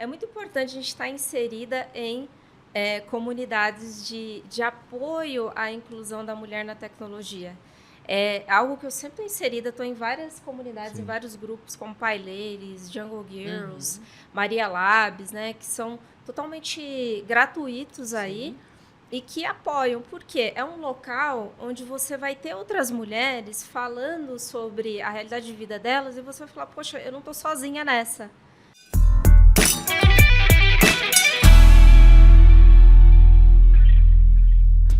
é muito importante a gente estar inserida em comunidades de apoio à inclusão da mulher na tecnologia. É algo que eu sempre estou inserida, estou em várias comunidades, em vários grupos, como PyLadies, Jungle Girls, Maria Labs, né, que são totalmente gratuitos aí e que apoiam, porque é um local onde você vai ter outras mulheres falando sobre a realidade de vida delas e você vai falar, poxa, eu não estou sozinha nessa.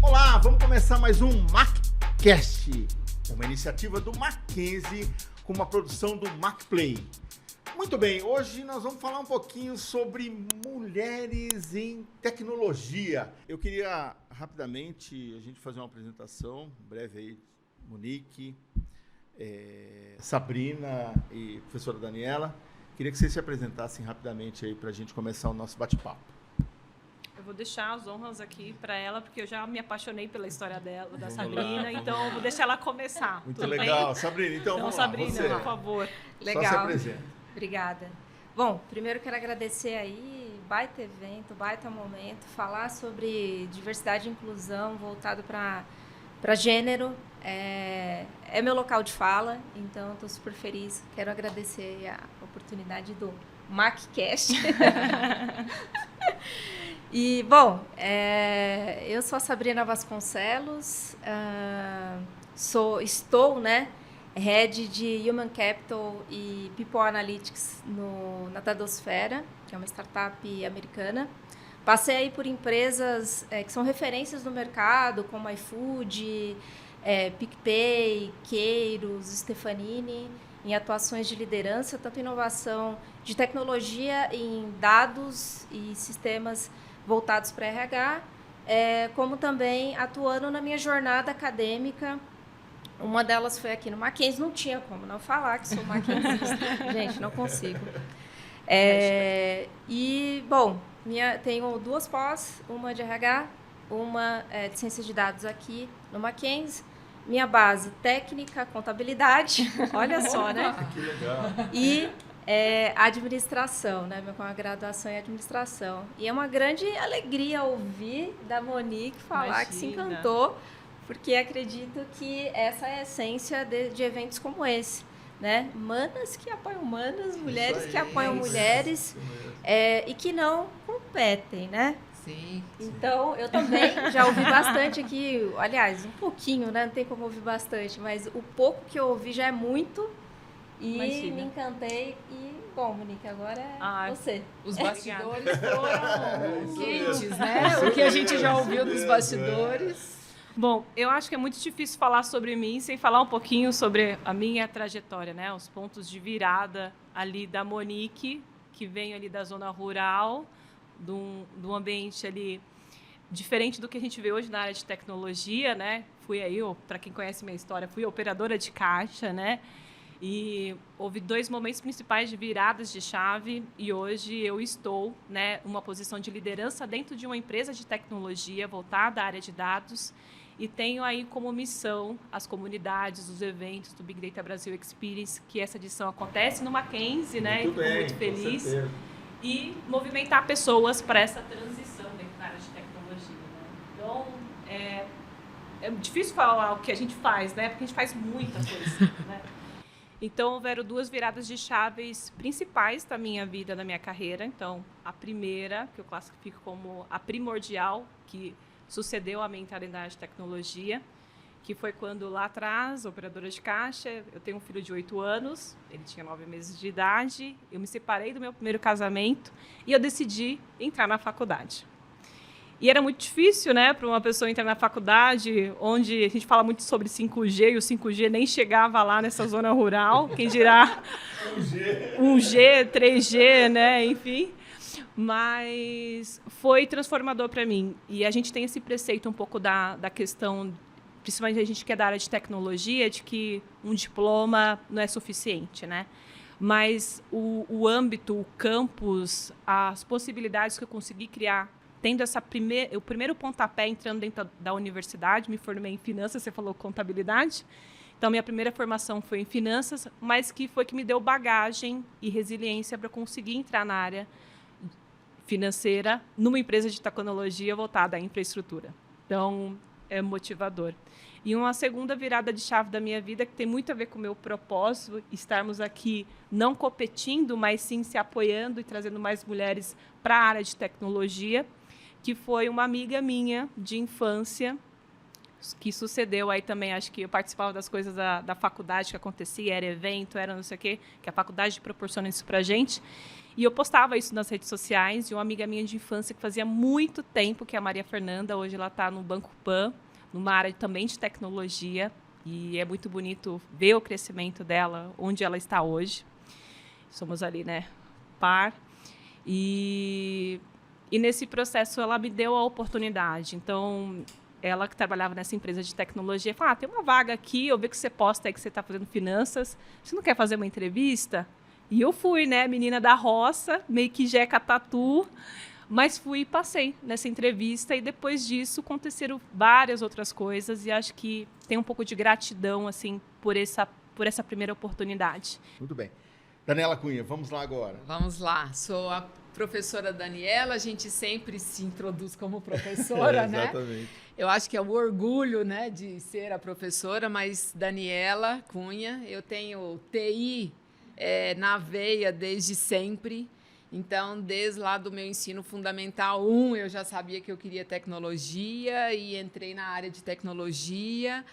Olá, vamos começar mais um MacCast, uma iniciativa do Mackenzie com uma produção do MacPlay. Muito bem, hoje nós vamos falar um pouquinho sobre mulheres em tecnologia. Eu queria rapidamente a gente fazer uma apresentação breve aí, Monique, Sabrina e professora Daniela. Queria que vocês se apresentassem rapidamente aí para a gente começar o nosso bate-papo. Eu vou deixar as honras aqui para ela, porque eu já me apaixonei pela história dela, da Sabrina, então eu vou deixar ela começar. Muito legal. Bem? Sabrina, então vamos lá. Sabrina, você, por favor. Legal. Só se apresenta. Obrigada. Bom, primeiro quero agradecer aí, baita evento, baita momento, falar sobre diversidade e inclusão voltado para gênero. É meu local de fala, então estou super feliz. Quero agradecer a oportunidade do MacCast. E, bom, eu sou a Sabrina Vasconcelos, estou, né, Head de Human Capital e People Analytics na Tadosfera, que é uma startup americana. Passei aí por empresas que são referências no mercado, como iFood, PicPay, Queiros, Stefanini, em atuações de liderança, tanto inovação de tecnologia em dados e sistemas voltados para RH, como também atuando na minha jornada acadêmica. Uma delas foi aqui no Mackenzie, não tinha como não falar que sou mackenzista. Gente, não consigo. E, bom, tenho duas pós, uma de RH, uma de ciência de dados aqui no Mackenzie. Minha base técnica, contabilidade, olha só, né? Que legal. E administração, né? Com a graduação em administração. E é uma grande alegria ouvir da Monique falar que se encantou, porque acredito que essa é a essência de eventos como esse, né? Manas que apoiam manas, mulheres que apoiam mulheres e que não competem, né? Sim. Então, eu também já ouvi bastante aqui, aliás, um pouquinho, né? Não tem como ouvir bastante, mas o pouco que eu ouvi já é muito. E me encantei. E, bom, Monique, agora é você. Os bastidores foram quentes, né? O que a gente já ouviu dos bastidores. Bom, eu acho que é muito difícil falar sobre mim sem falar um pouquinho sobre a minha trajetória, né? Os pontos de virada ali da Monique, que vem ali da zona rural, de um ambiente ali diferente do que a gente vê hoje na área de tecnologia, né? Fui aí, para quem conhece minha história, fui operadora de caixa, né? E houve dois momentos principais de viradas de chave e hoje eu estou, né, numa posição de liderança dentro de uma empresa de tecnologia voltada à área de dados e tenho aí como missão as comunidades, os eventos do Big Data Brasil Experience, que essa edição acontece no Mackenzie, né? Muito bem, muito feliz. com certeza. E movimentar pessoas para essa transição dentro da área de tecnologia, né? Então, é difícil falar o que a gente faz, né? Porque a gente faz muita coisa, né? Então, houveram duas viradas de chaves principais da minha vida, da minha carreira. Então, a primeira, que eu classifico como a primordial, que sucedeu a mentalidade de tecnologia, que foi quando, lá atrás, operadora de caixa, eu tenho um filho de 8 anos, ele tinha 9 meses de idade, eu me separei do meu primeiro casamento e eu decidi entrar na faculdade. E era muito difícil, né, para uma pessoa entrar na faculdade, onde a gente fala muito sobre 5G, e o 5G nem chegava lá nessa zona rural, quem dirá 1G, 3G, né, enfim. Mas foi transformador para mim. E a gente tem esse preceito um pouco da questão, principalmente a gente que é da área de tecnologia, de que um diploma não é suficiente, né? Mas o âmbito, o campus, as possibilidades que eu consegui criar tendo o primeiro pontapé entrando dentro da universidade, me formei em finanças, você falou contabilidade. Então, minha primeira formação foi em finanças, mas que foi que me deu bagagem e resiliência para conseguir entrar na área financeira numa empresa de tecnologia voltada à infraestrutura. Então, é motivador. E uma segunda virada de chave da minha vida, que tem muito a ver com o meu propósito, estarmos aqui não competindo, mas sim se apoiando e trazendo mais mulheres para a área de tecnologia, que foi uma amiga minha de infância, que sucedeu aí também, acho que eu participava das coisas da faculdade que acontecia, era evento, era não sei o quê, que a faculdade proporciona isso para a gente. E eu postava isso nas redes sociais, e uma amiga minha de infância que fazia muito tempo, que é a Maria Fernanda, hoje ela está no Banco Pan, numa área também de tecnologia, e é muito bonito ver o crescimento dela, onde ela está hoje. Somos ali, né, par. E nesse processo ela me deu a oportunidade. Então, ela que trabalhava nessa empresa de tecnologia, falou, tem uma vaga aqui, eu vi que você posta aí que você está fazendo finanças, você não quer fazer uma entrevista? E eu fui, né, menina da roça, meio que jeca tatu, mas fui e passei nessa entrevista, e depois disso aconteceram várias outras coisas, e acho que tem um pouco de gratidão assim por essa primeira oportunidade. Muito bem. Daniela Cunha, vamos lá agora. Vamos lá, sou a professora Daniela, a gente sempre se introduz como professora, né? Exatamente. Eu acho que é o orgulho, né, de ser a professora, mas Daniela Cunha, eu tenho TI na veia desde sempre. Então, desde lá do meu ensino fundamental 1, eu já sabia que eu queria tecnologia e entrei na área de tecnologia,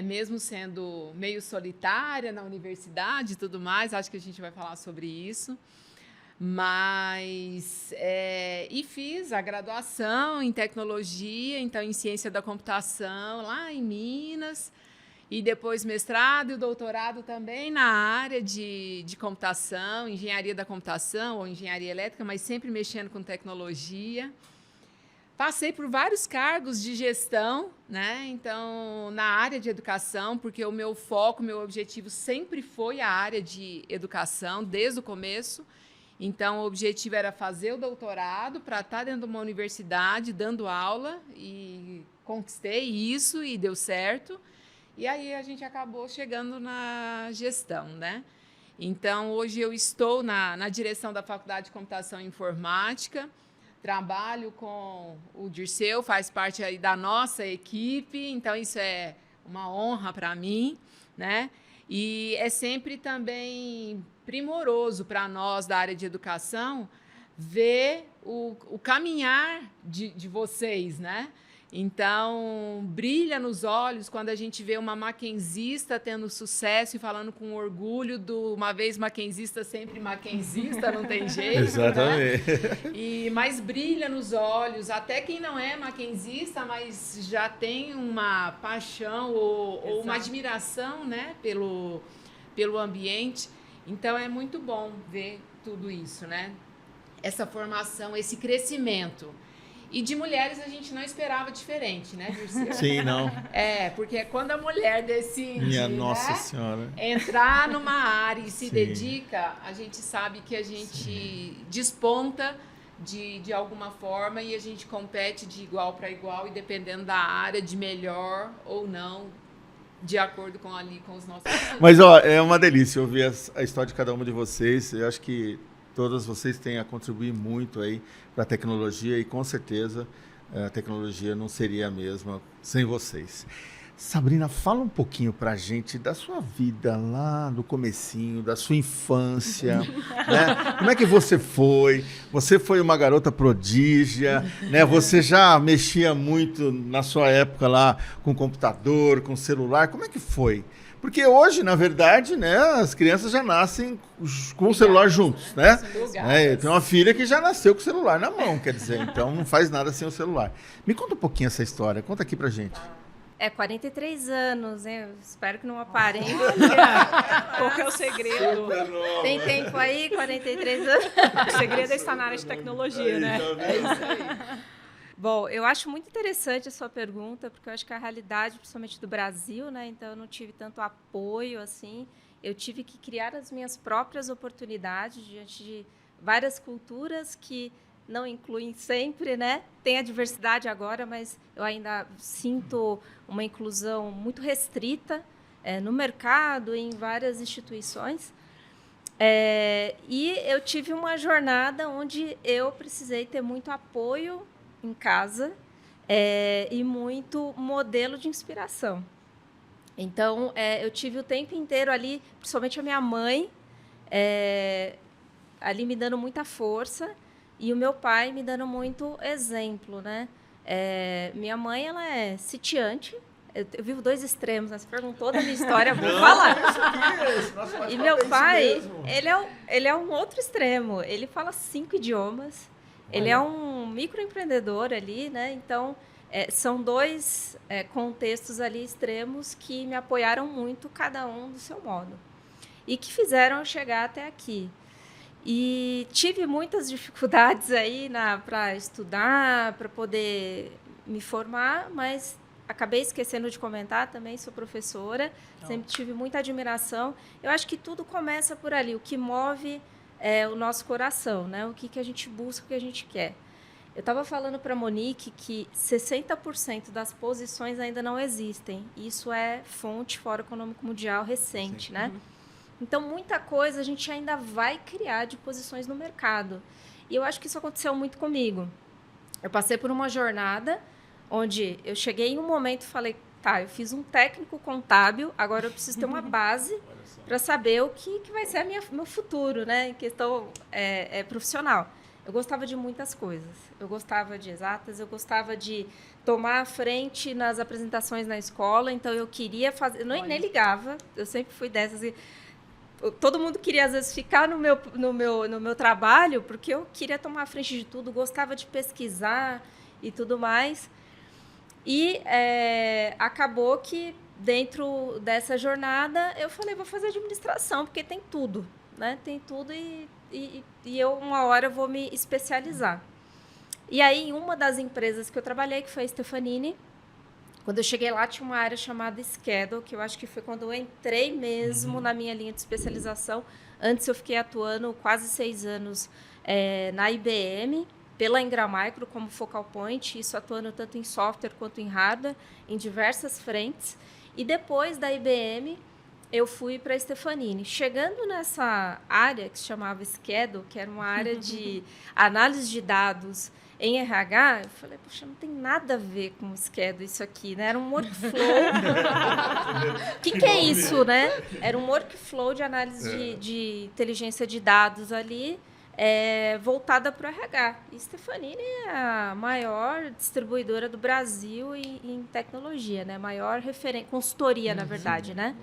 mesmo sendo meio solitária na universidade e tudo mais, acho que a gente vai falar sobre isso. Mas, e fiz a graduação em tecnologia, então em ciência da computação, lá em Minas, e depois mestrado e doutorado também na área de computação, engenharia da computação ou engenharia elétrica, mas sempre mexendo com tecnologia. Passei por vários cargos de gestão, né? Então, na área de educação, porque o meu foco, meu objetivo sempre foi a área de educação, desde o começo. Então, o objetivo era fazer o doutorado para estar dentro de uma universidade, dando aula, e conquistei isso e deu certo. E aí a gente acabou chegando na gestão, né? Então, hoje eu estou na direção da Faculdade de Computação e Informática, trabalho com o Dirceu, faz parte aí da nossa equipe, então isso é uma honra para mim, né? E é sempre também primoroso para nós da área de educação ver o caminhar de vocês, né? Então, brilha nos olhos quando a gente vê uma maquenzista tendo sucesso e falando com orgulho do uma vez maquenzista, sempre maquenzista, não tem jeito. Exatamente. Né? Mas brilha nos olhos, até quem não é maquenzista, mas já tem uma paixão ou uma admiração, né, pelo ambiente. Então, é muito bom ver tudo isso, né? Essa formação, esse crescimento. E de mulheres a gente não esperava diferente, né, Dirceu? Sim, não. Porque quando a mulher decide, Minha Nossa né, Senhora, entrar numa área e se Sim. dedica, a gente sabe que a gente desponta de alguma forma e a gente compete de igual para igual e dependendo da área, de melhor ou não, de acordo com os nossos... Mas, ó, é uma delícia ouvir a história de cada uma de vocês. Eu acho que todas vocês têm a contribuir muito aí para a tecnologia e, com certeza, a tecnologia não seria a mesma sem vocês. Sabrina, fala um pouquinho para a gente da sua vida lá no comecinho, da sua infância, né? Como é que você foi? Você foi uma garota prodígia, né? Você já mexia muito na sua época lá com computador, com celular. Como é que foi? Porque hoje, na verdade, né, as crianças já nascem com o celular juntos, né? Eu tenho uma filha que já nasceu com o celular na mão, quer dizer, então não faz nada sem o celular. Me conta um pouquinho essa história, conta aqui pra gente. 43 anos, hein? Eu espero que não aparente. Qual que é o segredo? Tem tempo aí, 43 anos. O segredo é estar na área de tecnologia, né? É isso aí. Bom, eu acho muito interessante a sua pergunta, porque eu acho que a realidade, principalmente do Brasil, né? Então, eu não tive tanto apoio, assim. Eu tive que criar as minhas próprias oportunidades diante de várias culturas que não incluem sempre, né? Tem a diversidade agora, mas eu ainda sinto uma inclusão muito restrita no mercado, em várias instituições. E eu tive uma jornada onde eu precisei ter muito apoio em casa e muito modelo de inspiração. Então, eu tive o tempo inteiro ali, principalmente a minha mãe, ali me dando muita força e o meu pai me dando muito exemplo, né? Minha mãe, ela é sitiante. Eu vivo dois extremos, né? Você perguntou da minha história, vou falar. E meu pai, ele é um outro extremo. Ele fala 5 idiomas. Ele é um microempreendedor ali, né? Então, são dois contextos ali extremos que me apoiaram muito, cada um do seu modo. E que fizeram eu chegar até aqui. E tive muitas dificuldades aí para estudar, para poder me formar, mas acabei esquecendo de comentar, também sou professora, sempre tive muita admiração. Eu acho que tudo começa por ali, o que move o nosso coração, né? O que a gente busca, o que a gente quer. Eu estava falando para a Monique que 60% das posições ainda não existem. Isso é fonte Fórum Econômico Mundial recente, sim, né? Então, muita coisa a gente ainda vai criar de posições no mercado. E eu acho que isso aconteceu muito comigo. Eu passei por uma jornada onde eu cheguei em um momento e falei, tá, eu fiz um técnico contábil, agora eu preciso ter uma base para saber o que vai ser meu futuro, né, em questão profissional. Eu gostava de muitas coisas. Eu gostava de exatas, eu gostava de tomar a frente nas apresentações na escola, então eu queria fazer... Nem ligava, eu sempre fui dessas... Todo mundo queria, às vezes, ficar no meu trabalho, porque eu queria tomar a frente de tudo, gostava de pesquisar e tudo mais. E acabou que, dentro dessa jornada, eu falei, vou fazer administração, porque tem tudo, né? Tem tudo e eu, uma hora, vou me especializar. E aí, em uma das empresas que eu trabalhei, que foi a Stefanini, quando eu cheguei lá, tinha uma área chamada Schedule, que eu acho que foi quando eu entrei mesmo na minha linha de especialização. Antes, eu fiquei atuando quase 6 anos na IBM, pela Ingram Micro, como focal point, isso atuando tanto em software quanto em hardware, em diversas frentes. E depois da IBM, eu fui para a Stefanini. Chegando nessa área que se chamava Schedule, que era uma área de análise de dados em RH, eu falei, poxa, não tem nada a ver com o Schedule isso aqui, né? Era um workflow. O que é isso, né? Era um workflow de análise de inteligência de dados ali, voltada para o RH. E Stefanini é a maior distribuidora do Brasil em tecnologia, né? Maior consultoria, na verdade, né?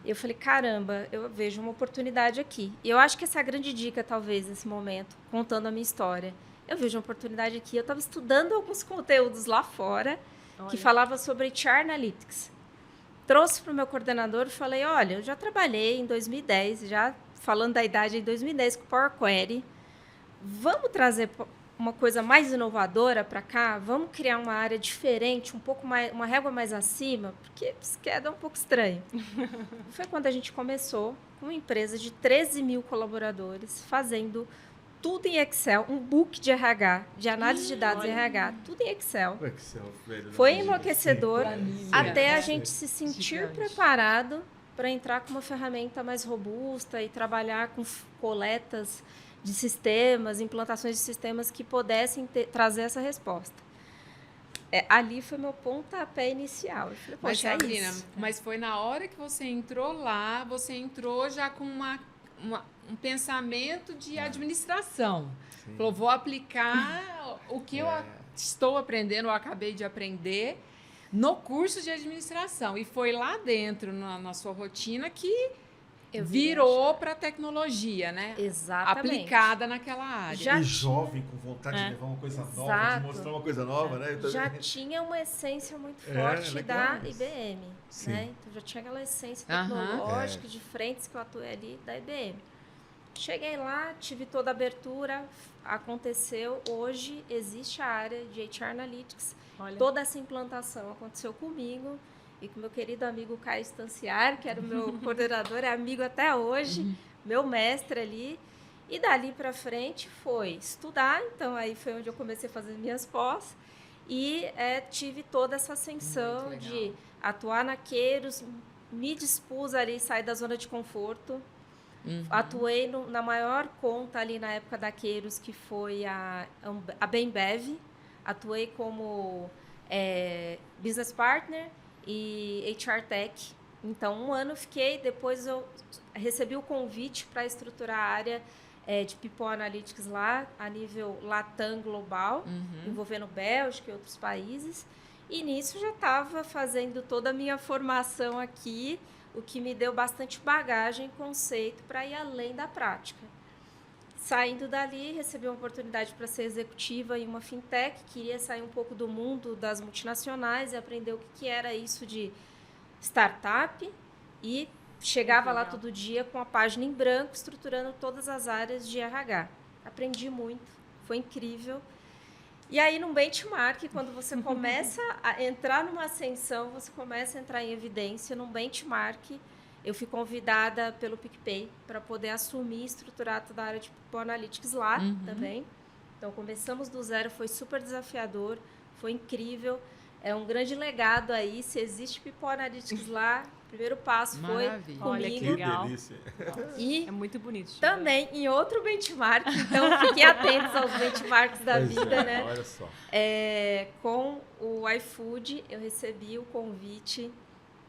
Eu falei, caramba, eu vejo uma oportunidade aqui. E eu acho que essa é a grande dica, talvez, nesse momento, contando a minha história. Eu vejo uma oportunidade aqui. Eu estava estudando alguns conteúdos lá fora que falavam sobre HR Analytics. Trouxe para o meu coordenador e falei, olha, eu já trabalhei em 2010, já falando da idade em 2010 com Power Query. Vamos trazer uma coisa mais inovadora para cá? Vamos criar uma área diferente, um pouco mais, uma régua mais acima? Porque Schedule é um pouco estranho. Foi quando a gente começou com uma empresa de 13 mil colaboradores, fazendo tudo em Excel, um book de RH, de análise de dados em RH, tudo em Excel. O Excel, velho, foi enlouquecedor até a gente se sentir preparado para entrar com uma ferramenta mais robusta e trabalhar com coletas de sistemas, implantações de sistemas que pudessem trazer essa resposta. Ali foi meu pontapé inicial. Eu falei, mas, Sabrina, mas foi na hora que você entrou lá, você entrou já com um pensamento de administração. Sim. Falou, vou aplicar o que eu estou aprendendo, eu acabei de aprender no curso de administração. E foi lá dentro, na sua rotina, que virou para a tecnologia, né? Exatamente. Aplicada naquela área. E jovem, com vontade de levar uma coisa nova, de mostrar uma coisa nova, né? Já tinha uma essência muito forte da IBM, né? Então, já tinha aquela essência tecnológica de frentes que eu atuei ali da IBM. Cheguei lá, tive toda a abertura, aconteceu. Hoje existe a área de HR Analytics. Toda essa implantação aconteceu comigo e com meu querido amigo Caio Stanciar, que era o meu coordenador, é amigo até hoje, meu mestre ali. E dali para frente foi estudar, então aí foi onde eu comecei a fazer minhas pós e tive toda essa ascensão de atuar na Queiros, me dispus ali, sair da zona de conforto. Atuei na maior conta ali na época da Queiros, que foi a Bembev. Atuei como business partner e HR Tech. Então, 1 ano fiquei, depois eu recebi o convite para estruturar a área de People Analytics lá, a nível Latam global, envolvendo Bélgica e outros países. E nisso já estava fazendo toda a minha formação aqui, o que me deu bastante bagagem e conceito para ir além da prática. Saindo dali, recebi uma oportunidade para ser executiva em uma fintech, queria sair um pouco do mundo das multinacionais e aprender o que era isso de startup, e chegava lá todo dia com a página em branco, estruturando todas as áreas de RH. Aprendi muito, foi incrível. E aí, num benchmark, quando você começa a entrar numa ascensão, você começa a entrar em evidência. Num benchmark, eu fui convidada pelo PicPay para poder assumir e estruturar toda a área de People Analytics lá também. Então, começamos do zero, foi super desafiador, foi incrível. É um grande legado aí. Se existe People Analytics lá, o primeiro passo foi comigo. Olha que legal. Que delícia. E é muito bonito. Também em outro benchmark, então fiquem atentos aos benchmarks da vida, né? Olha só. Com o iFood, eu recebi o convite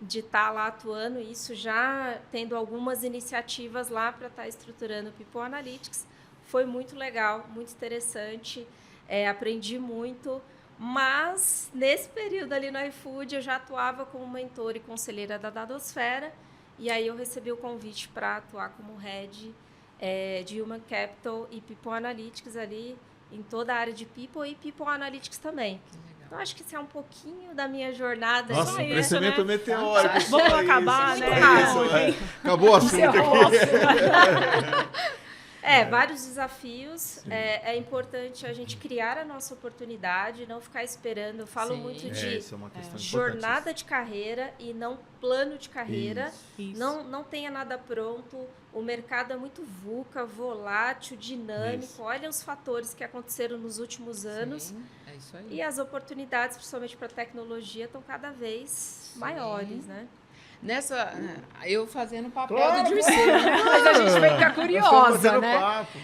de estar lá atuando, isso já tendo algumas iniciativas lá para estar estruturando o People Analytics. Foi muito legal, muito interessante, aprendi muito. Mas, nesse período ali no iFood, eu já atuava como mentora e conselheira da Dadosfera, e aí eu recebi o convite para atuar como head de Human Capital e People Analytics ali, em toda a área de People e People Analytics também. Então, acho que isso é um pouquinho da minha jornada. Nossa, um isso, crescimento né? meteórico. Vamos acabar, né? Acabou o assunto aqui. Vários desafios. É importante a gente criar a nossa oportunidade, não ficar esperando. Eu falo muito de isso é uma questão jornada de carreira e não plano de carreira. Isso. Não tenha nada pronto. O mercado é muito VUCA, volátil, dinâmico. Isso. Olha os fatores que aconteceram nos últimos anos. Sim, é isso aí. E as oportunidades, principalmente para a tecnologia, estão cada vez maiores, né? Eu fazendo o papel Claro, do Dirceu, né? Mas a gente vai ficar curiosa, né? Papo.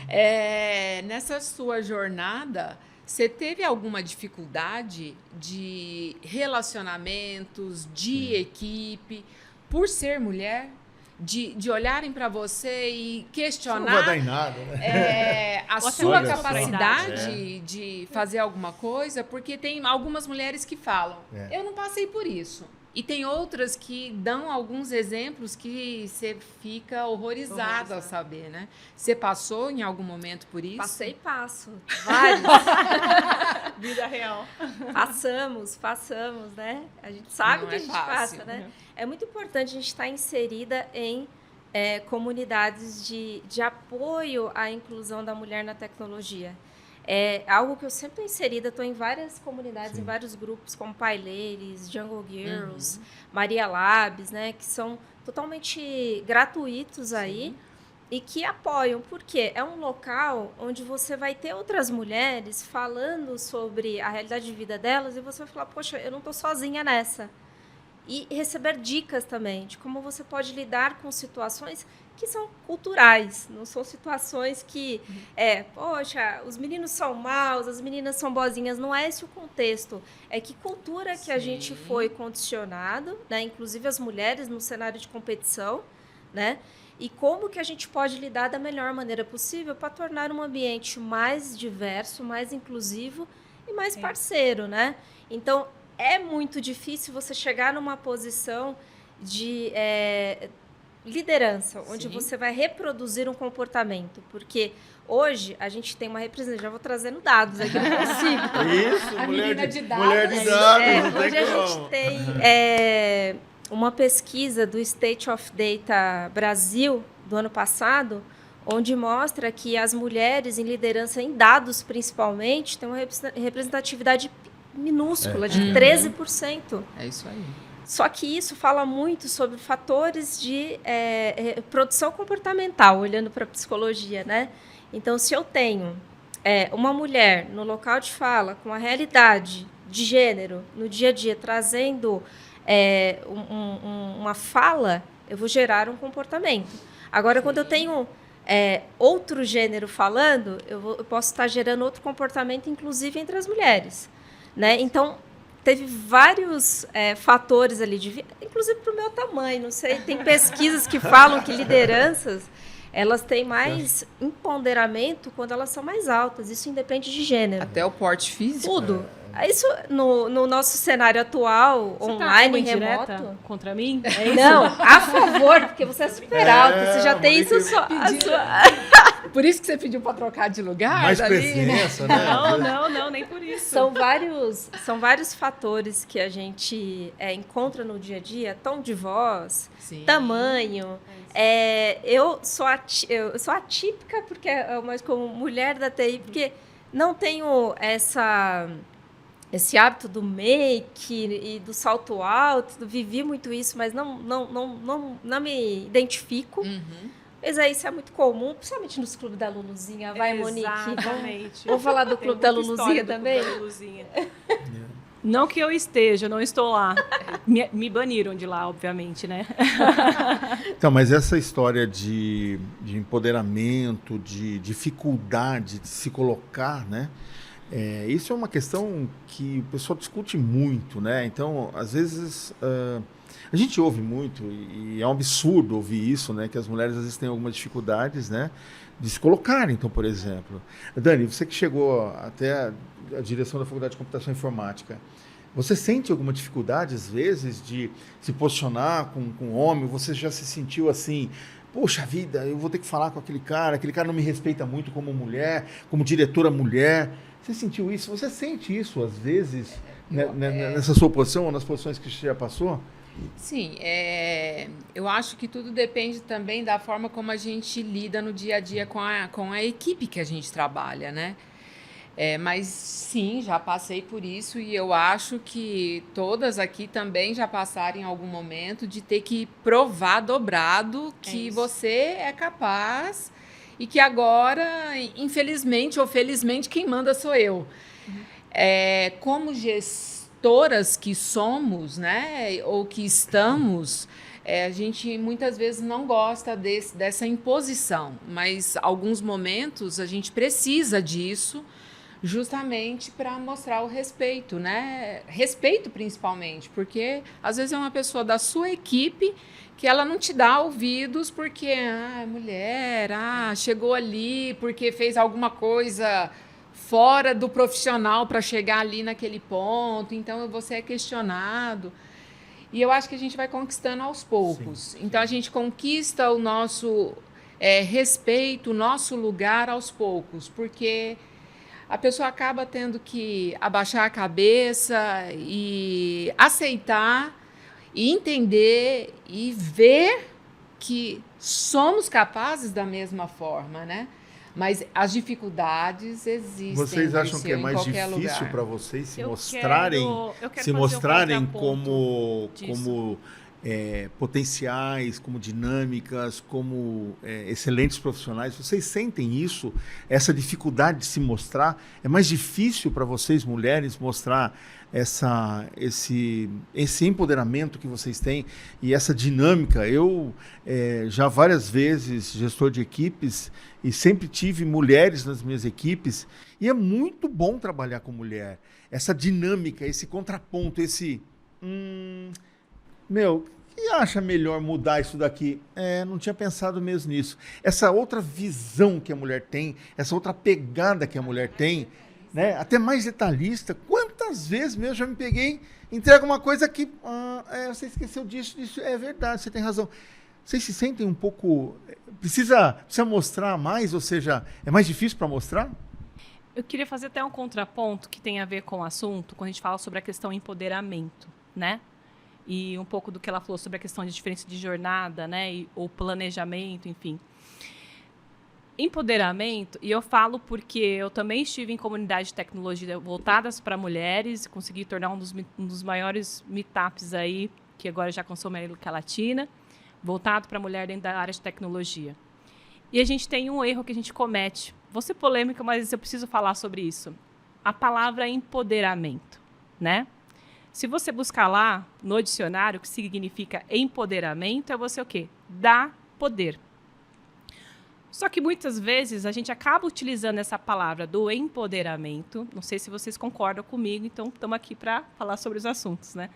Nessa sua jornada, você teve alguma dificuldade de relacionamentos, de equipe, por ser mulher? De olharem para você e questionar Não vai dar em nada, né? a Olha sua só. capacidade de fazer alguma coisa, porque tem algumas mulheres que falam, eu não passei por isso. E tem outras que dão alguns exemplos que você fica horrorizada ao saber, né? Você passou em algum momento por isso? Passei e passo. Vários. Vida real. Passamos, né? A gente sabe Não que é a gente fácil, passa, né? É muito importante a gente estar inserida em comunidades de apoio à inclusão da mulher na tecnologia. É algo que eu sempre estou inserida, estou em várias comunidades, em vários grupos, como Paileiros, Jungle Girls, Maria Labs, né? Que são totalmente gratuitos aí. E que apoiam, porque é um local onde você vai ter outras mulheres falando sobre a realidade de vida delas e você vai falar, poxa, eu não estou sozinha nessa. E receber dicas também de como você pode lidar com situações que são culturais, não são situações que, poxa, os meninos são maus, as meninas são boazinhas, não é esse o contexto. É que cultura que a gente foi condicionado, né, inclusive as mulheres no cenário de competição, né, e como que a gente pode lidar da melhor maneira possível para tornar um ambiente mais diverso, mais inclusivo e mais parceiro, né? Então, é muito difícil você chegar numa posição de liderança, onde você vai reproduzir um comportamento, porque hoje a gente tem uma representação, já vou trazendo dados aqui, eu não consigo. Isso, A mulher menina de de dados. mulher de dados. não Hoje tem a como. gente tem uma pesquisa do State of Data Brasil, do ano passado, onde mostra que as mulheres em liderança, em dados principalmente, têm uma representatividade minúscula, de 13%. É isso aí. Só que isso fala muito sobre fatores de produção comportamental, olhando para a psicologia, né? Então, se eu tenho uma mulher no local de fala, com a realidade de gênero, no dia a dia, trazendo uma fala, eu vou gerar um comportamento. Agora, quando eu tenho outro gênero falando, eu posso estar gerando outro comportamento, inclusive entre as mulheres, né? Então, teve vários fatores ali, inclusive para o meu tamanho, não sei, tem pesquisas que falam que lideranças, elas têm mais empoderamento quando elas são mais altas, isso independe de gênero. Até o porte físico. Tudo. Isso, no nosso cenário atual, Você online, tá remoto... contra mim? É isso? Não, a favor, porque você é super alta, você já tem isso só... Por isso que você pediu para trocar de lugar? Mais dali, presença, né? Não, nem por isso. São vários fatores que a gente encontra no dia a dia, tom de voz, Sim. tamanho. Eu sou atípica, porque mais como mulher da TI, porque não tenho esse hábito do make e do salto alto, vivi muito isso, mas não me identifico. Mas aí isso é muito comum, principalmente nos clubes da Luluzinha. Vai, Monique. Exatamente. Vamos falar do clube da Luluzinha também? Clube da Luluzinha. Não que eu não estou lá. Me baniram de lá, obviamente, né? Então, mas essa história de empoderamento, de dificuldade de se colocar, né? Isso é uma questão que o pessoal discute muito, né? Então, às vezes, a gente ouve muito, e é um absurdo ouvir isso, né? Que as mulheres às vezes têm algumas dificuldades, né? De se colocarem, então, por exemplo. Dani, você que chegou até a direção da Faculdade de Computação e Informática, você sente alguma dificuldade, às vezes, de se posicionar com homem? Você já se sentiu assim... Poxa vida, eu vou ter que falar com aquele cara não me respeita muito como mulher, como diretora mulher. Você sentiu isso? Você sente isso, às vezes, nessa sua posição ou nas posições que você já passou? Sim, eu acho que tudo depende também da forma como a gente lida no dia a dia com a equipe que a gente trabalha, né? Mas sim, já passei por isso e eu acho que todas aqui também já passaram em algum momento de ter que provar dobrado que você é capaz e que agora, infelizmente ou felizmente, quem manda sou eu. Como gestoras que somos, né, ou que estamos, a gente muitas vezes não gosta dessa imposição, mas alguns momentos a gente precisa disso, justamente para mostrar o respeito, né? Respeito principalmente, porque às vezes é uma pessoa da sua equipe que ela não te dá ouvidos porque mulher, chegou ali porque fez alguma coisa fora do profissional para chegar ali naquele ponto, então você é questionado. E eu acho que a gente vai conquistando aos poucos. Sim. Então a gente conquista o nosso respeito, o nosso lugar aos poucos, porque a pessoa acaba tendo que abaixar a cabeça e aceitar, e entender e ver que somos capazes da mesma forma, né? Mas as dificuldades existem. Vocês acham que é mais difícil para vocês se mostrarem como potenciais, como dinâmicas, como excelentes profissionais? Vocês sentem isso? Essa dificuldade de se mostrar? É mais difícil para vocês, mulheres, mostrar esse empoderamento que vocês têm e essa dinâmica? Eu já várias vezes gestor de equipes e sempre tive mulheres nas minhas equipes e é muito bom trabalhar com mulher. Essa dinâmica, esse contraponto, e acha melhor mudar isso daqui? Não tinha pensado mesmo nisso. Essa outra visão que a mulher tem, essa outra pegada que a mulher tem, né? Até mais detalhista. Quantas vezes mesmo já me peguei, entrega uma coisa que você esqueceu disso, é verdade, você tem razão. Vocês se sentem um pouco... Precisa mostrar mais, ou seja, é mais difícil para mostrar? Eu queria fazer até um contraponto que tem a ver com o assunto, quando a gente fala sobre a questão empoderamento, né? E um pouco do que ela falou sobre a questão de diferença de jornada, né? Ou planejamento, enfim. Empoderamento, e eu falo porque eu também estive em comunidades de tecnologia voltadas para mulheres, consegui tornar um dos maiores meetups aí, que agora já consome a América Latina, voltado para a mulher dentro da área de tecnologia. E a gente tem um erro que a gente comete. Vou ser polêmica, mas eu preciso falar sobre isso. A palavra empoderamento, né? Se você buscar lá no dicionário o que significa empoderamento, é você o quê? Dar poder. Só que muitas vezes a gente acaba utilizando essa palavra do empoderamento. Não sei se vocês concordam comigo, então estamos aqui para falar sobre os assuntos, né?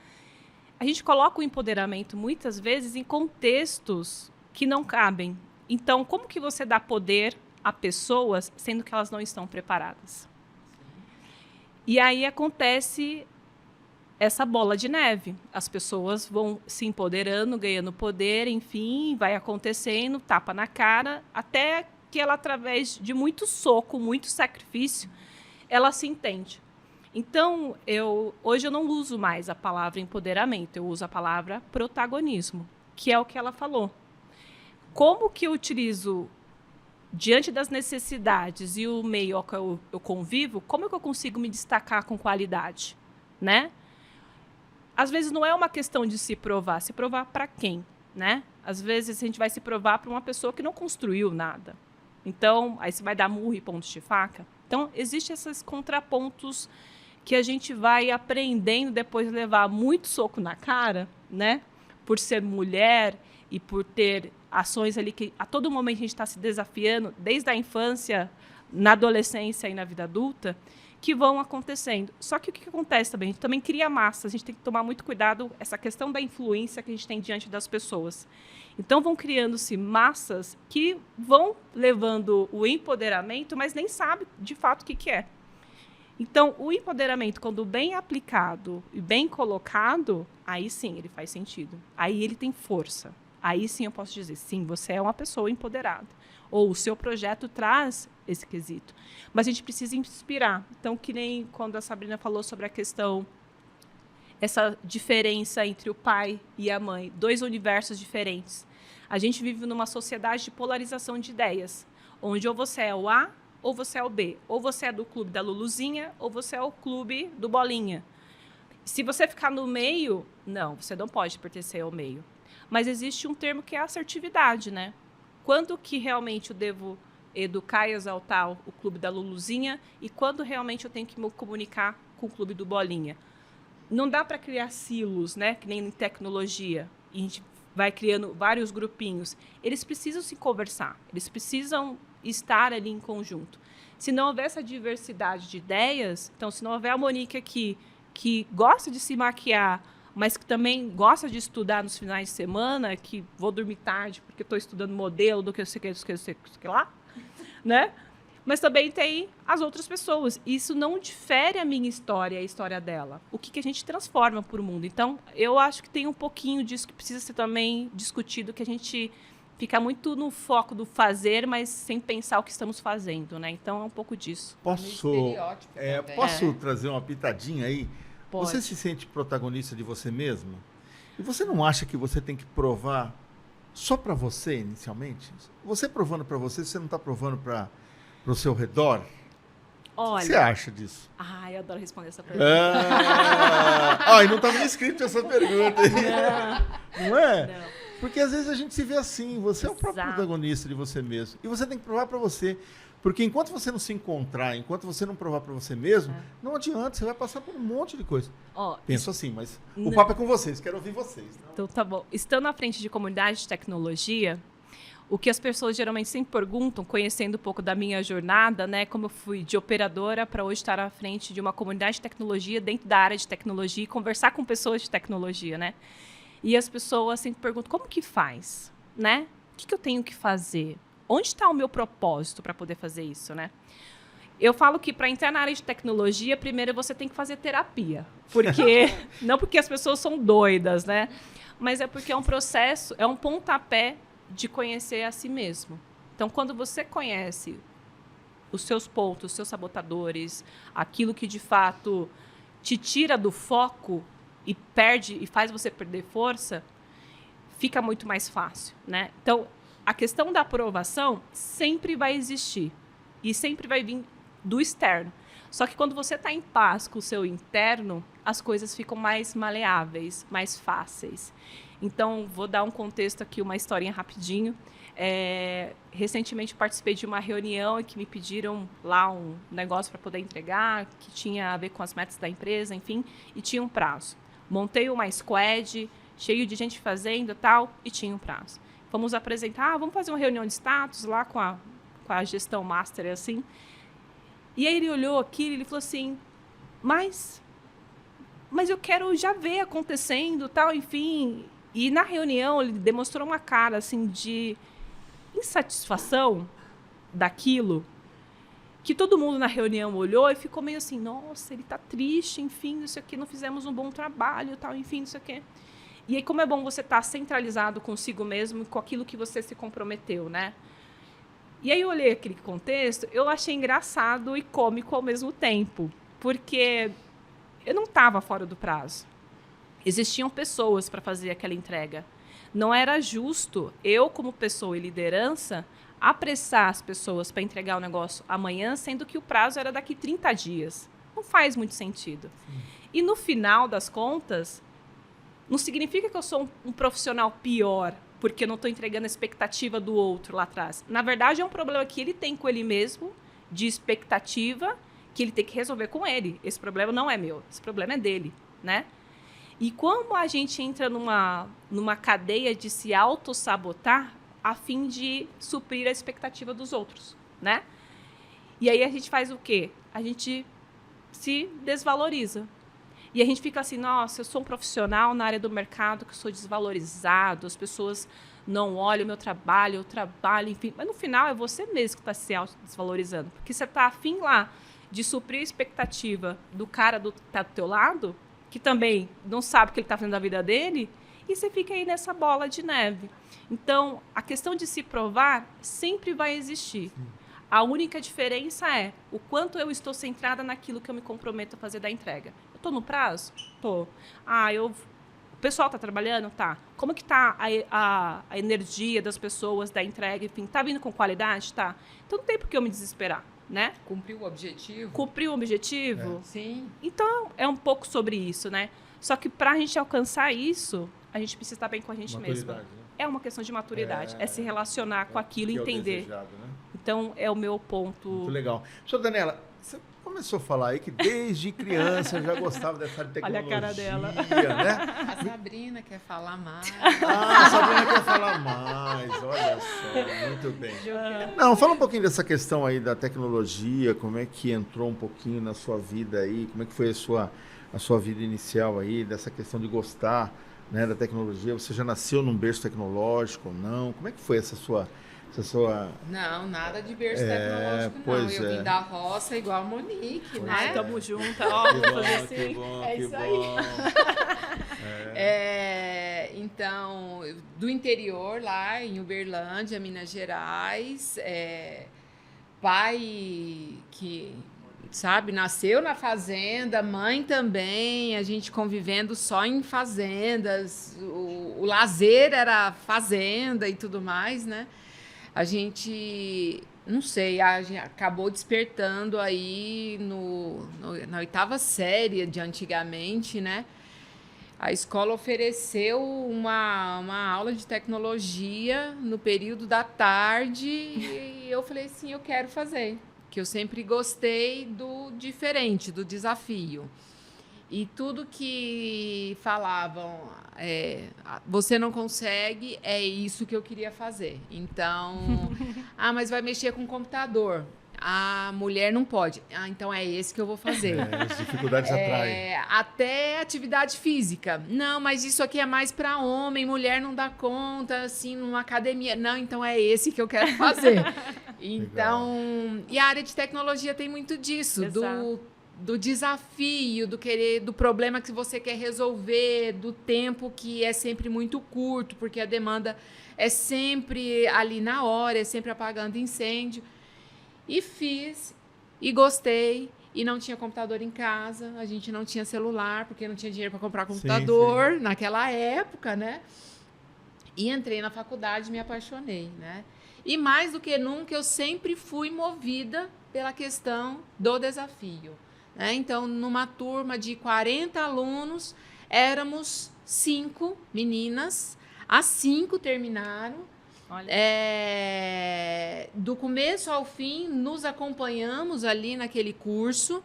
A gente coloca o empoderamento muitas vezes em contextos que não cabem. Então, como que você dá poder a pessoas sendo que elas não estão preparadas? E aí acontece essa bola de neve. As pessoas vão se empoderando, ganhando poder, enfim, vai acontecendo, tapa na cara, até que ela, através de muito soco, muito sacrifício, ela se entende. Então, hoje eu não uso mais a palavra empoderamento, eu uso a palavra protagonismo, que é o que ela falou. Como que eu utilizo, diante das necessidades e o meio ao que eu convivo, como que eu consigo me destacar com qualidade, né? Às vezes não é uma questão de se provar para quem, né? Às vezes a gente vai se provar para uma pessoa que não construiu nada. Então, aí você vai dar murro e pontos de faca. Então, existem esses contrapontos que a gente vai aprendendo depois de levar muito soco na cara, né? Por ser mulher e por ter ações ali que a todo momento a gente está se desafiando, desde a infância, na adolescência e na vida adulta, que vão acontecendo. Só que o que acontece também? A gente também cria massa, a gente tem que tomar muito cuidado essa questão da influência que a gente tem diante das pessoas. Então, vão criando-se massas que vão levando o empoderamento, mas nem sabe, de fato, o que é. Então, o empoderamento, quando bem aplicado e bem colocado, aí sim ele faz sentido. Aí ele tem força. Aí sim eu posso dizer, sim, você é uma pessoa empoderada. Ou o seu projeto traz esse quesito. Mas a gente precisa inspirar. Então, que nem quando a Sabrina falou sobre a questão, essa diferença entre o pai e a mãe, 2 universos diferentes. A gente vive numa sociedade de polarização de ideias, onde ou você é o A ou você é o B. Ou você é do clube da Luluzinha ou você é o clube do Bolinha. Se você ficar no meio, não, você não pode pertencer ao meio. Mas existe um termo que é assertividade, né? Quando que realmente eu devo educar e exaltar o clube da Luluzinha e quando realmente eu tenho que me comunicar com o clube do Bolinha? Não dá para criar silos, né? Que nem em tecnologia. E a gente vai criando vários grupinhos. Eles precisam se conversar. Eles precisam estar ali em conjunto. Se não houver essa diversidade de ideias, então, se não houver a Monique aqui, que gosta de se maquiar, mas que também gosta de estudar nos finais de semana, que vou dormir tarde porque estou estudando modelo do que eu sei que lá, né? Mas também tem as outras pessoas. Isso não difere a minha história e a história dela. O que a gente transforma para o mundo. Então, eu acho que tem um pouquinho disso que precisa ser também discutido, que a gente fica muito no foco do fazer, mas sem pensar o que estamos fazendo, né? Então, é um pouco disso. Posso trazer uma pitadinha aí? Pode. Você se sente protagonista de você mesmo? E você não acha que você tem que provar só para você, inicialmente? Você provando para você não está provando para o seu redor? Olha, o que você acha disso? Eu adoro responder essa pergunta. E não estava no script essa pergunta. Não é? Não. Porque às vezes a gente se vê assim, você é o próprio protagonista de você mesmo. E você tem que provar para você. Porque enquanto você não se encontrar, enquanto você não provar para você mesmo, não adianta, você vai passar por um monte de coisa. Penso assim, mas o papo é com vocês, quero ouvir vocês. Não? Então tá bom. Estando à frente de comunidade de tecnologia, o que as pessoas geralmente sempre perguntam, conhecendo um pouco da minha jornada, né, como eu fui de operadora para hoje estar à frente de uma comunidade de tecnologia dentro da área de tecnologia e conversar com pessoas de tecnologia, né? E as pessoas sempre perguntam, como que faz, né? O que eu tenho que fazer? Onde está o meu propósito para poder fazer isso, né? Eu falo que para entrar na área de tecnologia, primeiro você tem que fazer terapia. Porque não porque as pessoas são doidas, né? Mas é porque é um processo, é um pontapé de conhecer a si mesmo. Então, quando você conhece os seus pontos, os seus sabotadores, aquilo que de fato te tira do foco e perde e faz você perder força, fica muito mais fácil, né? Então, a questão da aprovação sempre vai existir e sempre vai vir do externo. Só que quando você está em paz com o seu interno, as coisas ficam mais maleáveis, mais fáceis. Então, vou dar um contexto aqui, uma historinha rapidinho. Recentemente participei de uma reunião em que me pediram lá um negócio para poder entregar, que tinha a ver com as metas da empresa, enfim, e tinha um prazo. Montei uma squad, cheio de gente fazendo e tal, e tinha um prazo. Fomos apresentar, vamos fazer uma reunião de status lá com a gestão master, assim. E aí ele olhou aquilo e ele falou assim, mas eu quero já ver acontecendo, tal, enfim. E na reunião ele demonstrou uma cara assim de insatisfação daquilo, que todo mundo na reunião olhou e ficou meio assim, nossa, ele tá triste, enfim, não sei o quê, não fizemos um bom trabalho, tal, enfim, não sei o quê. E aí como é bom você estar centralizado consigo mesmo e com aquilo que você se comprometeu, né? E aí eu olhei aquele contexto, eu achei engraçado e cômico ao mesmo tempo, porque eu não estava fora do prazo. Existiam pessoas para fazer aquela entrega. Não era justo eu, como pessoa e liderança, apressar as pessoas para entregar o negócio amanhã, sendo que o prazo era daqui 30 dias. Não faz muito sentido. Sim. E no final das contas, não significa que eu sou um profissional pior, porque eu não estou entregando a expectativa do outro lá atrás. Na verdade, é um problema que ele tem com ele mesmo, de expectativa, que ele tem que resolver com ele. Esse problema não é meu, esse problema é dele, né? E como a gente entra numa cadeia de se autossabotar a fim de suprir a expectativa dos outros, né? E aí a gente faz o quê? A gente se desvaloriza. E a gente fica assim, nossa, eu sou um profissional na área do mercado que eu sou desvalorizado, as pessoas não olham o meu trabalho, eu trabalho, enfim. Mas no final é você mesmo que está se desvalorizando. Porque você está afim lá de suprir a expectativa do cara que está do teu lado, que também não sabe o que ele está fazendo da vida dele, e você fica aí nessa bola de neve. Então, a questão de se provar sempre vai existir. Sim. A única diferença é o quanto eu estou centrada naquilo que eu me comprometo a fazer da entrega. Eu estou no prazo? Estou. O pessoal está trabalhando? Tá. Como que está a energia das pessoas, da entrega? Enfim, está vindo com qualidade? Tá. Então, não tem por que eu me desesperar, né? Cumpriu o objetivo? Cumpriu o objetivo? É. Sim. Então, é um pouco sobre isso, né? Só que para a gente alcançar isso, a gente precisa estar bem com a gente mesma. Né? É uma questão de maturidade. É se relacionar com aquilo e entender. Né? Então, é o meu ponto. Muito legal. Senhora Daniela, você começou a falar aí que desde criança já gostava dessa área de tecnologia. Olha a cara dela. Né? A Sabrina quer falar mais. A Sabrina quer falar mais. Olha só, muito bem. Não, fala um pouquinho dessa questão aí da tecnologia, como é que entrou um pouquinho na sua vida aí, como é que foi a sua vida inicial aí, dessa questão de gostar, né, da tecnologia. Você já nasceu num berço tecnológico ou não? Como é que foi essa sua... Não, nada de berço tecnológico, não. Eu vim da roça igual a Monique, né? Tamo junto, ó. Que bom, é isso aí. Então, do interior, lá em Uberlândia, Minas Gerais, pai que, sabe, nasceu na fazenda, mãe também, a gente convivendo só em fazendas, o lazer era fazenda e tudo mais, né? A gente, não sei, a gente acabou despertando aí na 8ª série de antigamente, né? A escola ofereceu uma aula de tecnologia no período da tarde e eu falei assim, eu quero fazer, que eu sempre gostei do diferente, do desafio. E tudo que falavam, você não consegue, é isso que eu queria fazer. Então, mas vai mexer com o computador. A mulher não pode. Então é esse que eu vou fazer. As dificuldades atraem. Até atividade física. Não, mas isso aqui é mais para homem, mulher não dá conta, assim, numa academia. Não, então é esse que eu quero fazer. Então, e a área de tecnologia tem muito disso, do desafio, do problema que você quer resolver, do tempo que é sempre muito curto, porque a demanda é sempre ali na hora, é sempre apagando incêndio. E fiz, e gostei, e não tinha computador em casa, a gente não tinha celular, porque não tinha dinheiro para comprar computador naquela época, né? E entrei na faculdade e me apaixonei, né? E mais do que nunca, eu sempre fui movida pela questão do desafio. Né? Então, numa turma de 40 alunos, éramos 5 meninas, as 5 terminaram. Olha. Do começo ao fim, nos acompanhamos ali naquele curso,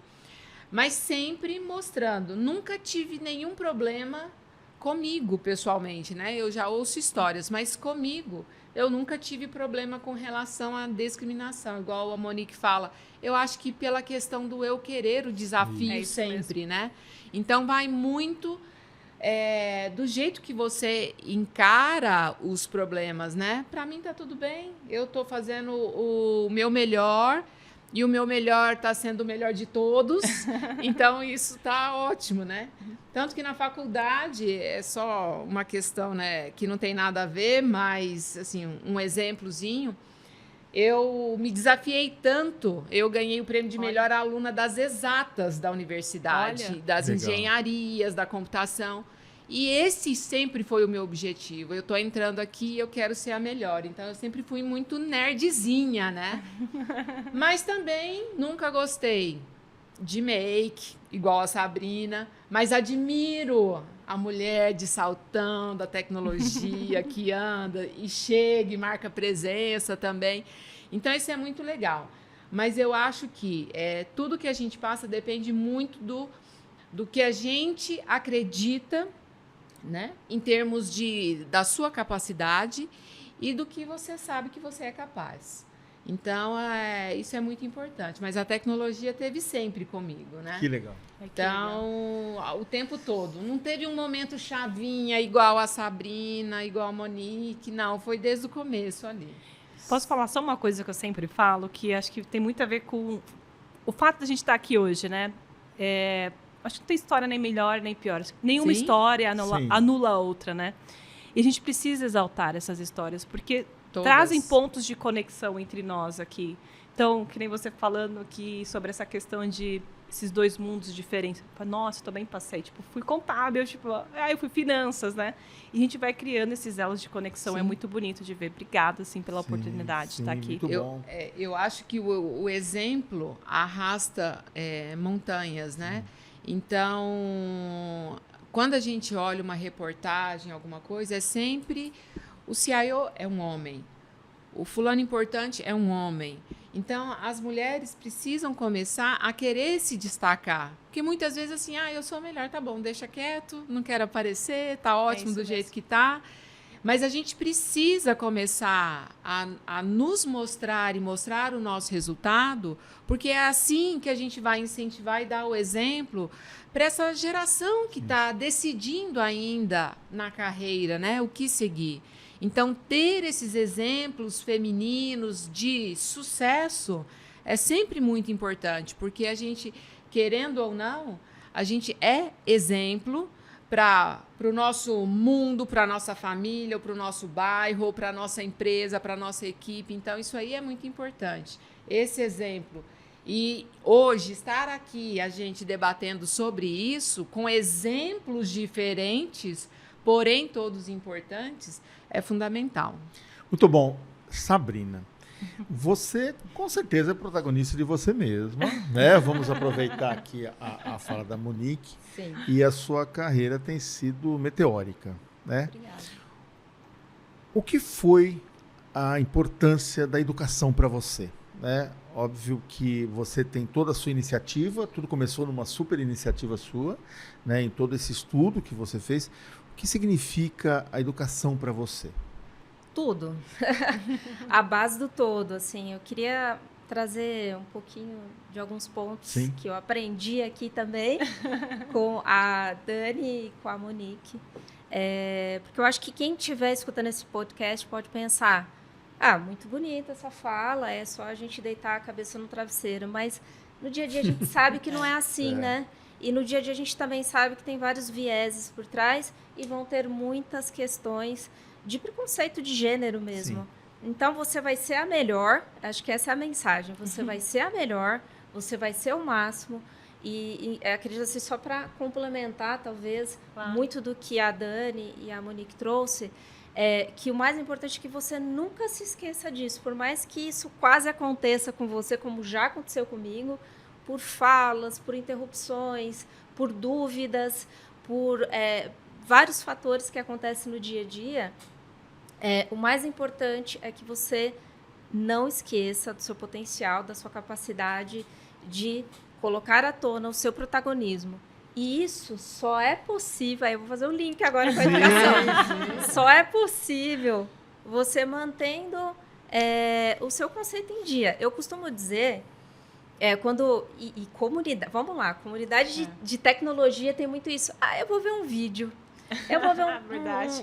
mas sempre mostrando. Nunca tive nenhum problema comigo, pessoalmente, né? Eu já ouço histórias, mas comigo eu nunca tive problema com relação à discriminação, igual a Monique fala. Eu acho que pela questão do eu querer o desafio sempre, né? Então, vai muito do jeito que você encara os problemas, né? Para mim, tá tudo bem. Eu estou fazendo o meu melhor e o meu melhor está sendo o melhor de todos. Então, isso está ótimo, né? Tanto que na faculdade é só uma questão, né, que não tem nada a ver, mas, assim, um exemplozinho. Eu me desafiei tanto, eu ganhei o prêmio de melhor aluna das exatas da universidade, das engenharias, da computação. E esse sempre foi o meu objetivo. Eu estou entrando aqui e eu quero ser a melhor. Então, eu sempre fui muito nerdzinha, né? Mas também nunca gostei de make, igual a Sabrina. Mas admiro a mulher de saltão da tecnologia que anda e chega e marca presença também. Então, isso é muito legal. Mas eu acho que tudo que a gente passa depende muito do que a gente acredita, né? Em termos da sua capacidade e do que você sabe que você é capaz. Então, isso é muito importante. Mas a tecnologia teve sempre comigo, né? Que legal. Então, o tempo todo. Não teve um momento chavinha igual a Sabrina, igual a Monique. Não, foi desde o começo ali. Posso falar só uma coisa que eu sempre falo, que acho que tem muito a ver com o fato de a gente estar aqui hoje, né? Acho que não tem história nem melhor nem pior. Nenhuma história anula a outra, né? E a gente precisa exaltar essas histórias, porque trazem pontos de conexão entre nós aqui. Então, que nem você falando aqui sobre essa questão de esses dois mundos diferentes. Nossa, eu também passei. Tipo, fui contábil, eu fui finanças, né? E a gente vai criando esses elos de conexão. Sim. É muito bonito de ver. Obrigada, assim, pela oportunidade de estar aqui. Muito bom. Eu acho que o exemplo arrasta montanhas, né? Então, quando a gente olha uma reportagem, alguma coisa, é sempre o CIO é um homem, o fulano importante é um homem. Então, as mulheres precisam começar a querer se destacar. Porque muitas vezes, assim, eu sou melhor, tá bom, deixa quieto, não quero aparecer, tá ótimo do jeito que tá. Mas a gente precisa começar a nos mostrar e mostrar o nosso resultado, porque é assim que a gente vai incentivar e dar o exemplo para essa geração que está decidindo ainda na carreira, né, o que seguir. Então, ter esses exemplos femininos de sucesso é sempre muito importante, porque a gente, querendo ou não, a gente é exemplo para o nosso mundo, para a nossa família, ou para o nosso bairro, ou para a nossa empresa, para a nossa equipe. Então, isso aí é muito importante, esse exemplo. E hoje, estar aqui, a gente debatendo sobre isso, com exemplos diferentes, porém todos importantes, é fundamental. Muito bom. Sabrina, você com certeza é protagonista de você mesma, né? Vamos aproveitar aqui a fala da Monique. Sim. E a sua carreira tem sido meteórica, né? Obrigada. O que foi a importância da educação para você, né? Óbvio que você tem toda a sua iniciativa, tudo começou numa super iniciativa sua, né? Em todo esse estudo que você fez. O que significa a educação para você? Tudo. A base do todo, assim. Eu queria trazer um pouquinho de alguns pontos que eu aprendi aqui também com a Dani e com a Monique. Porque eu acho que quem estiver escutando esse podcast pode pensar, muito bonita essa fala, é só a gente deitar a cabeça no travesseiro, mas no dia a dia a gente sabe que não é assim, né? E no dia a dia a gente também sabe que tem vários vieses por trás e vão ter muitas questões de preconceito de gênero mesmo. Sim. Então, você vai ser a melhor, acho que essa é a mensagem, você vai ser a melhor, você vai ser o máximo, e acredito assim, só para complementar, talvez, muito do que a Dani e a Monique trouxe, que o mais importante é que você nunca se esqueça disso, por mais que isso quase aconteça com você, como já aconteceu comigo, por falas, por interrupções, por dúvidas, por vários fatores que acontecem no dia a dia. O mais importante é que você não esqueça do seu potencial, da sua capacidade de colocar à tona o seu protagonismo. E isso só é possível, aí eu vou fazer o link agora com a educação, só é possível você mantendo o seu conceito em dia. Eu costumo dizer, comunidade, vamos lá, comunidade de tecnologia tem muito isso. Eu vou ver um vídeo. Eu vou ver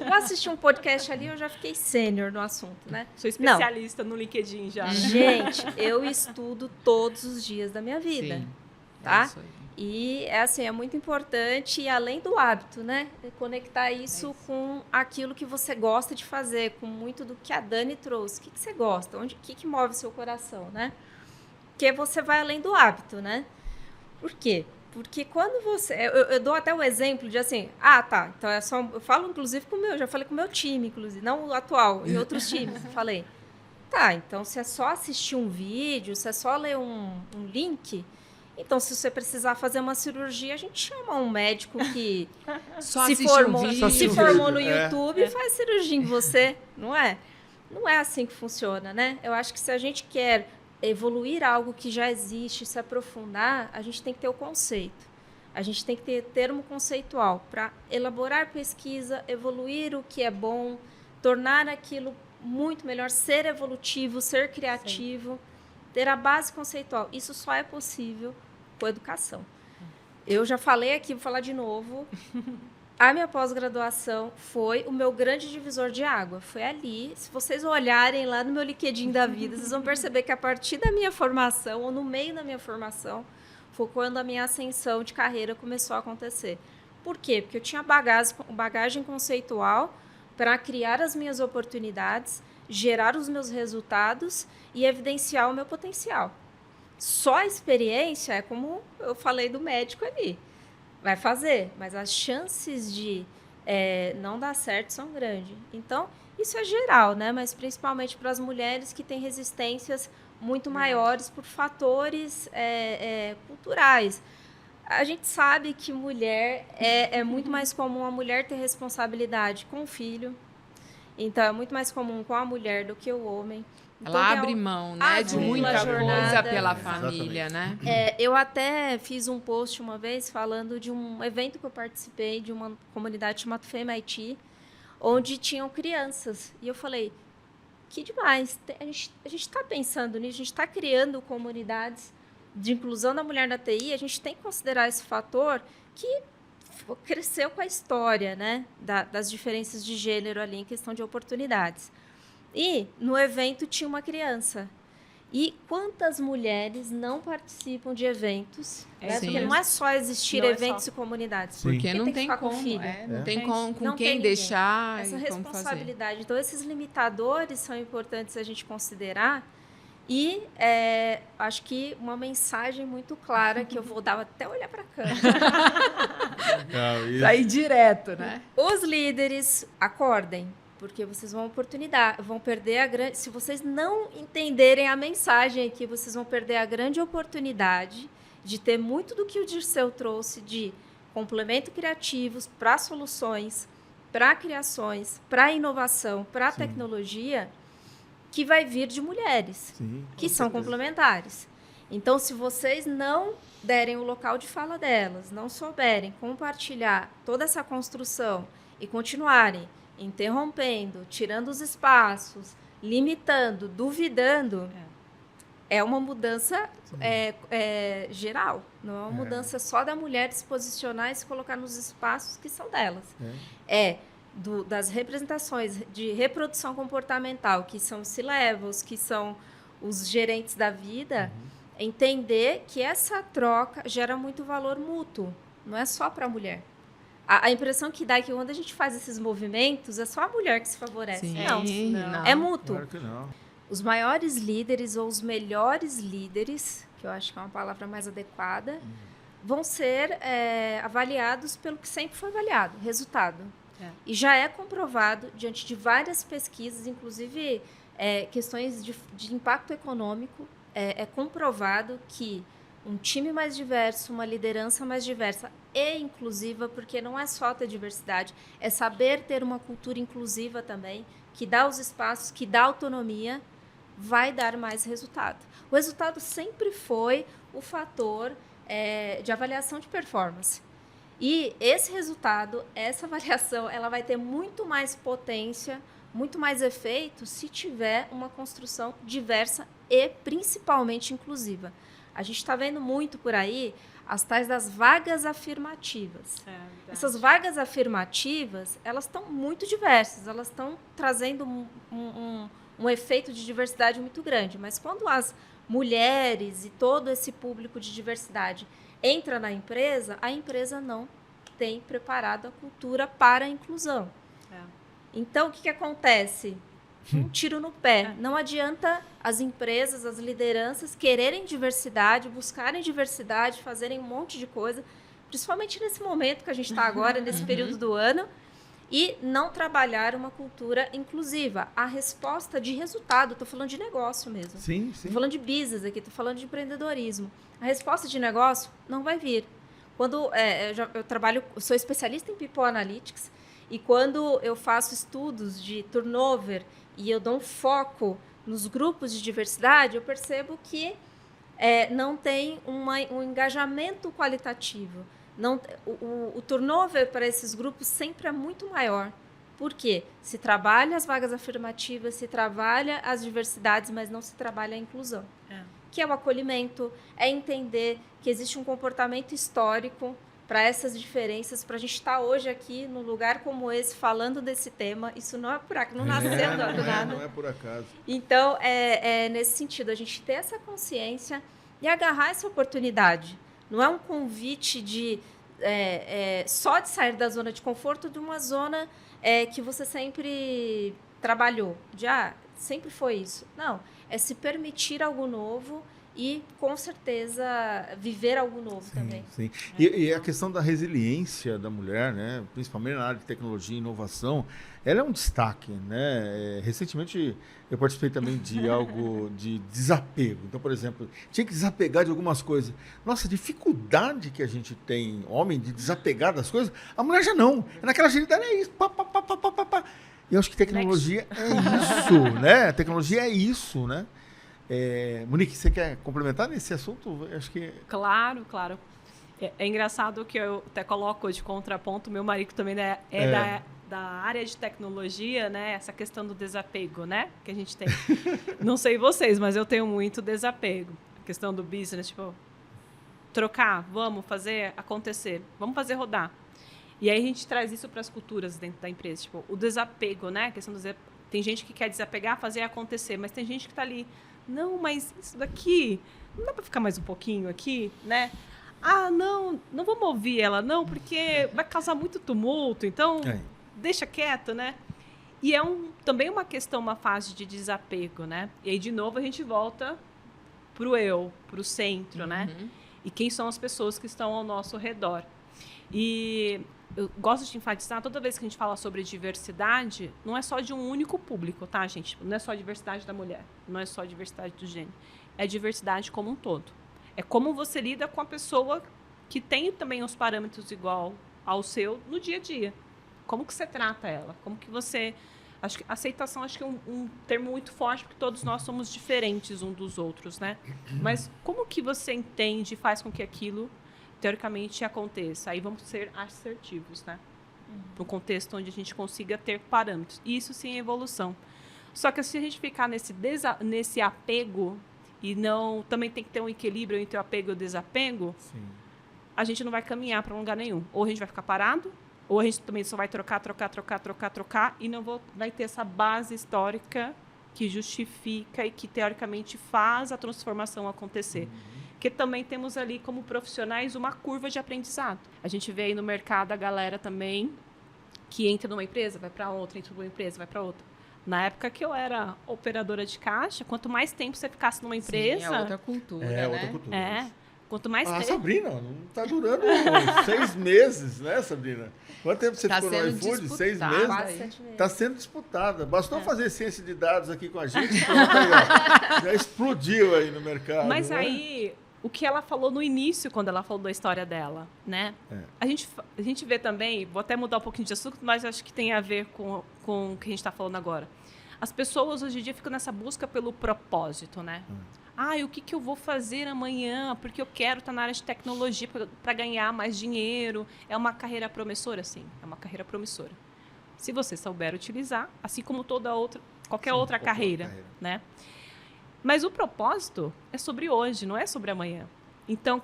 vou assistir um podcast ali, eu já fiquei sênior no assunto, né? Sou especialista no LinkedIn já. Né? Gente, eu estudo todos os dias da minha vida, Sim, tá? isso aí. E é muito importante, e além do hábito, né? Conectar isso com aquilo que você gosta de fazer, com muito do que a Dani trouxe. O que você gosta? O que move seu coração, né? Porque você vai além do hábito, né? Por quê? Porque quando você... Eu dou até o exemplo de assim... tá. Então é só... Eu falo, inclusive, já falei com o meu time, inclusive. Não o atual, em outros times. Eu falei... Tá, então se é só assistir um vídeo, se é só ler um link... Então, se você precisar fazer uma cirurgia, a gente chama um médico que se formou no YouTube e faz cirurgia em você. Não é? Não é assim que funciona, né? Eu acho que se a gente quer evoluir algo que já existe, se aprofundar, a gente tem que ter o conceito. A gente tem que ter termo conceitual para elaborar pesquisa, evoluir o que é bom, tornar aquilo muito melhor, ser evolutivo, ser criativo, ter a base conceitual. Isso só é possível com educação. Eu já falei aqui, vou falar de novo. A minha pós-graduação foi o meu grande divisor de água. Foi ali. Se vocês olharem lá no meu LinkedIn da vida, vocês vão perceber que a partir da minha formação, ou no meio da minha formação, foi quando a minha ascensão de carreira começou a acontecer. Por quê? Porque eu tinha bagagem conceitual para criar as minhas oportunidades, gerar os meus resultados e evidenciar o meu potencial. Só a experiência é como eu falei do médico ali. Vai fazer, mas as chances de não dar certo são grandes. Então, isso é geral, né? Mas principalmente para as mulheres que têm resistências muito maiores por fatores culturais. A gente sabe que mulher é muito mais comum a mulher ter responsabilidade com o filho. Então, é muito mais comum com a mulher do que o homem. Então, ela abre mão, né, de muita coisa pela família, né? Eu até fiz um post uma vez falando de um evento que eu participei, de uma comunidade chamada FEMIT, onde tinham crianças. E eu falei, que demais, a gente está pensando nisso, a gente está criando comunidades de inclusão da mulher na TI, a gente tem que considerar esse fator que cresceu com a história, né, das diferenças de gênero ali em questão de oportunidades. E no evento tinha uma criança. E quantas mulheres não participam de eventos? Né? Porque não é só existir eventos e comunidades. Porque não tem como. Não tem com quem deixar. Essa responsabilidade. Então, esses limitadores são importantes a gente considerar. E acho que uma mensagem muito clara, que eu vou dar até olhar para a câmera. Para ir direto, né? Os líderes, acordem. Porque vocês vão perder a grande... Se vocês não entenderem a mensagem aqui, vocês vão perder a grande oportunidade de ter muito do que o Dirceu trouxe de complemento criativos para soluções, para criações, para inovação, para tecnologia, que vai vir de mulheres, que são complementares. Então, se vocês não derem o local de fala delas, não souberem compartilhar toda essa construção e continuarem interrompendo, tirando os espaços, limitando, duvidando, é uma mudança geral. Não é uma mudança só da mulher se posicionar e se colocar nos espaços que são delas. Das representações de reprodução comportamental, que são os C-levels, que são os gerentes da vida, entender que essa troca gera muito valor mútuo, não é só para a mulher. A impressão que dá é que quando a gente faz esses movimentos, é só a mulher que se favorece. Não. É mútuo. Claro que não. Os maiores líderes ou os melhores líderes, que eu acho que é uma palavra mais adequada, vão ser avaliados pelo que sempre foi avaliado, resultado. E já é comprovado, diante de várias pesquisas, inclusive questões de impacto econômico, é comprovado que um time mais diverso, uma liderança mais diversa e inclusiva, porque não é só ter diversidade, é saber ter uma cultura inclusiva também, que dá os espaços, que dá autonomia, vai dar mais resultado. O resultado sempre foi o fator de avaliação de performance. E esse resultado, essa avaliação, ela vai ter muito mais potência muito mais efeito se tiver uma construção diversa e principalmente inclusiva. A gente está vendo muito por aí as tais das vagas afirmativas. Essas vagas afirmativas, elas estão muito diversas, elas estão trazendo um efeito de diversidade muito grande. Mas quando as mulheres e todo esse público de diversidade entra na empresa, a empresa não tem preparado a cultura para a inclusão. Então, o que acontece? Um tiro no pé. Não adianta as empresas, as lideranças quererem diversidade, buscarem diversidade, fazerem um monte de coisa, principalmente nesse momento que a gente está agora, nesse período do ano, e não trabalhar uma cultura inclusiva. A resposta de resultado, estou falando de negócio mesmo. Sim. Estou falando de business aqui, estou falando de empreendedorismo. A resposta de negócio não vai vir. Quando eu sou especialista em People Analytics, e quando eu faço estudos de turnover e eu dou um foco nos grupos de diversidade, eu percebo que não tem um engajamento qualitativo. O turnover para esses grupos sempre é muito maior. Por quê? Se trabalha as vagas afirmativas, se trabalha as diversidades, mas não se trabalha a inclusão. Que é o acolhimento, é entender que existe um comportamento histórico para essas diferenças, para a gente estar hoje aqui num lugar como esse, falando desse tema. Isso não é por acaso, não nasceu do nada. Não é por acaso. Então, nesse sentido, a gente ter essa consciência e agarrar essa oportunidade. Não é um convite de só de sair da zona de conforto, de uma zona que você sempre trabalhou. Sempre foi isso. Não, é se permitir algo novo e, com certeza, viver algo novo também. Sim. E a questão da resiliência da mulher, né, principalmente na área de tecnologia e inovação, ela é um destaque, né? Recentemente, eu participei também de algo de desapego. Então, por exemplo, tinha que desapegar de algumas coisas. Nossa, a dificuldade que a gente tem, homem, de desapegar das coisas, a mulher já não. Naquela agilidade é isso. E eu acho que tecnologia é isso, né? A tecnologia é isso, né? Monique, você quer complementar nesse assunto? Acho que... Claro. É engraçado que eu até coloco de contraponto, meu marido também da área de tecnologia, né? Essa questão do desapego, né? Que a gente tem. Não sei vocês, mas eu tenho muito desapego. A questão do business, tipo, trocar, vamos fazer acontecer, vamos fazer rodar. E aí a gente traz isso para as culturas dentro da empresa, tipo, o desapego, né? A questão do tem gente que quer desapegar, fazer acontecer, mas tem gente que está ali, não, mas isso daqui, não dá para ficar mais um pouquinho aqui, né? Não vamos ouvir ela, não, porque vai causar muito tumulto, então deixa quieto, né? E também uma questão, uma fase de desapego, né? E aí, de novo, a gente volta pro eu, pro centro, né? E quem são as pessoas que estão ao nosso redor. E eu gosto de enfatizar, toda vez que a gente fala sobre diversidade, não é só de um único público, tá, gente? Não é só a diversidade da mulher, não é só a diversidade do gênero. É a diversidade como um todo. É como você lida com a pessoa que tem também os parâmetros igual ao seu no dia a dia. Como que você trata ela? Como que você... Acho que aceitação acho que é um termo muito forte, porque todos nós somos diferentes uns dos outros, né? Mas como que você entende e faz com que aquilo, teoricamente, aconteça? Aí vamos ser assertivos, né? No contexto onde a gente consiga ter parâmetros. E isso sim é evolução. Só que se a gente ficar nesse apego, e não também tem que ter um equilíbrio entre o apego e o desapego, a gente não vai caminhar para lugar nenhum. Ou a gente vai ficar parado, ou a gente também só vai trocar, e não vai ter essa base histórica que justifica e que, teoricamente, faz a transformação acontecer. Porque também temos ali, como profissionais, uma curva de aprendizado. A gente vê aí no mercado a galera também que entra numa empresa, vai para outra, entra numa empresa, vai para outra. Na época que eu era operadora de caixa, quanto mais tempo você ficasse numa empresa... Sim, é outra cultura, né? outra cultura. Quanto mais tempo... Sabrina, não está durando 6 meses, né, Sabrina? Quanto tempo você ficou no iFood? 6 meses? Quase 7 meses. Está sendo disputada. Bastou fazer ciência de dados aqui com a gente, pronto, aí, já explodiu aí no mercado. Mas né? aí, o que ela falou no início, quando ela falou da história dela, né? A gente vê também, vou até mudar um pouquinho de assunto, mas acho que tem a ver com o que a gente está falando agora. As pessoas hoje em dia ficam nessa busca pelo propósito, né? O que eu vou fazer amanhã? Porque eu quero estar na área de tecnologia para ganhar mais dinheiro. É uma carreira promissora, sim. É uma carreira promissora. se você souber utilizar, assim como qualquer outra carreira, né? Mas o propósito é sobre hoje, não é sobre amanhã. Então,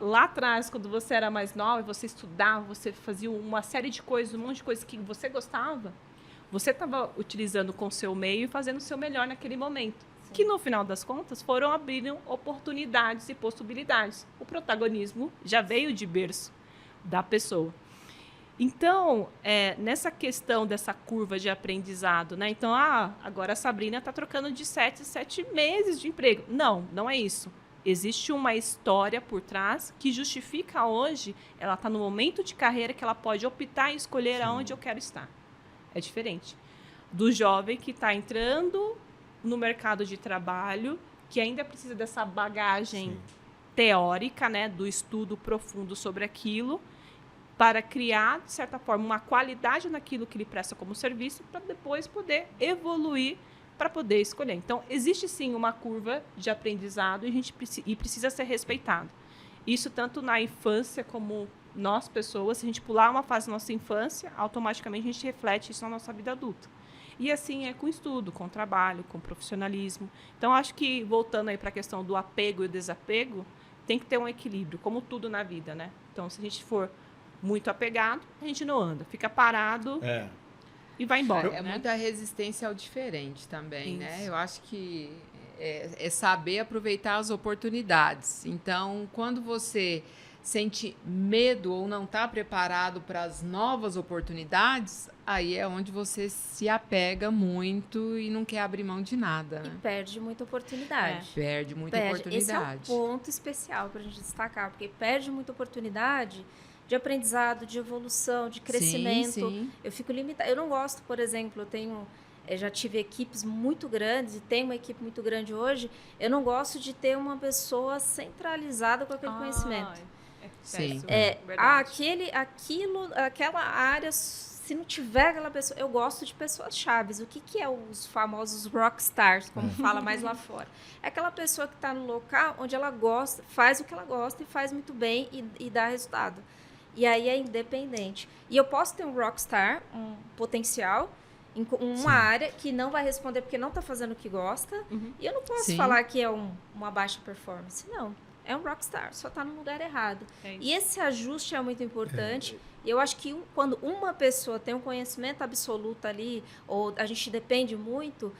lá atrás, quando você era mais nova, você estudava, você fazia uma série de coisas, um monte de coisas que você gostava, você estava utilizando com o seu meio e fazendo o seu melhor naquele momento. Sim. Que, no final das contas, abriram oportunidades e possibilidades. O protagonismo já veio de berço da pessoa. Então, nessa questão dessa curva de aprendizado, né? Então, agora a Sabrina está trocando de 7 meses de emprego. Não é isso. Existe uma história por trás que justifica hoje, ela está no momento de carreira que ela pode optar e escolher aonde eu quero estar. É diferente do jovem que está entrando no mercado de trabalho, que ainda precisa dessa bagagem teórica, né, do estudo profundo sobre aquilo, para criar, de certa forma, uma qualidade naquilo que ele presta como serviço, para depois poder evoluir para poder escolher. Então, existe sim uma curva de aprendizado e precisa ser respeitado. Isso tanto na infância como nós, pessoas, se a gente pular uma fase da nossa infância, automaticamente a gente reflete isso na nossa vida adulta. E assim é com estudo, com trabalho, com profissionalismo. Então, acho que, voltando aí para a questão do apego e desapego, tem que ter um equilíbrio, como tudo na vida, né? Então, se a gente for muito apegado, a gente não anda, fica parado e vai embora. É muita resistência ao diferente também, né? Eu acho que é saber aproveitar as oportunidades. Então, quando você sente medo ou não está preparado para as novas oportunidades, aí é onde você se apega muito e não quer abrir mão de nada. Né? E perde muita oportunidade. Perde muita oportunidade. Esse é um ponto especial para a gente destacar, porque perde muita oportunidade de aprendizado, de evolução, de crescimento. Sim. Eu fico limitada. Eu não gosto, por exemplo, eu já tive equipes muito grandes e tenho uma equipe muito grande hoje. Eu não gosto de ter uma pessoa centralizada com aquele conhecimento. Sim. Aquela área, se não tiver aquela pessoa, eu gosto de pessoas chaves. O que é os famosos rockstars, como fala mais lá fora? É aquela pessoa que está no local onde ela gosta, faz o que ela gosta e faz muito bem e dá resultado. E aí é independente. E eu posso ter um rockstar, um potencial, em uma área que não vai responder porque não está fazendo o que gosta. E eu não posso falar que é uma baixa performance. Não. É um rockstar, só está no lugar errado. E esse ajuste é muito importante. E eu acho que quando uma pessoa tem um conhecimento absoluto ali, ou a gente depende muito,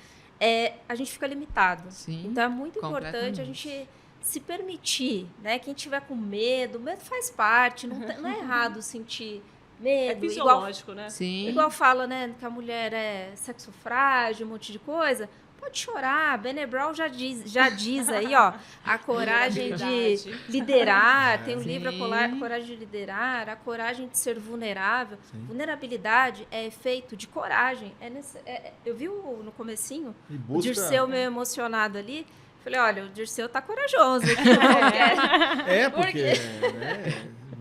a gente fica limitado. Sim, então é muito importante a gente se permitir, né? Quem tiver com medo faz parte, não é errado sentir medo. É fisiológico, né? Sim. Igual fala, né, que a mulher é sexo frágil, um monte de coisa. Pode chorar, Brené Brown já diz aí, ó, a coragem de liderar, tem um livro, A Coragem de Liderar, a coragem de ser vulnerável. Vulnerabilidade é efeito de coragem. Eu vi no comecinho, o Dirceu meio emocionado ali, falei, olha, o Dirceu tá corajoso aqui. Porque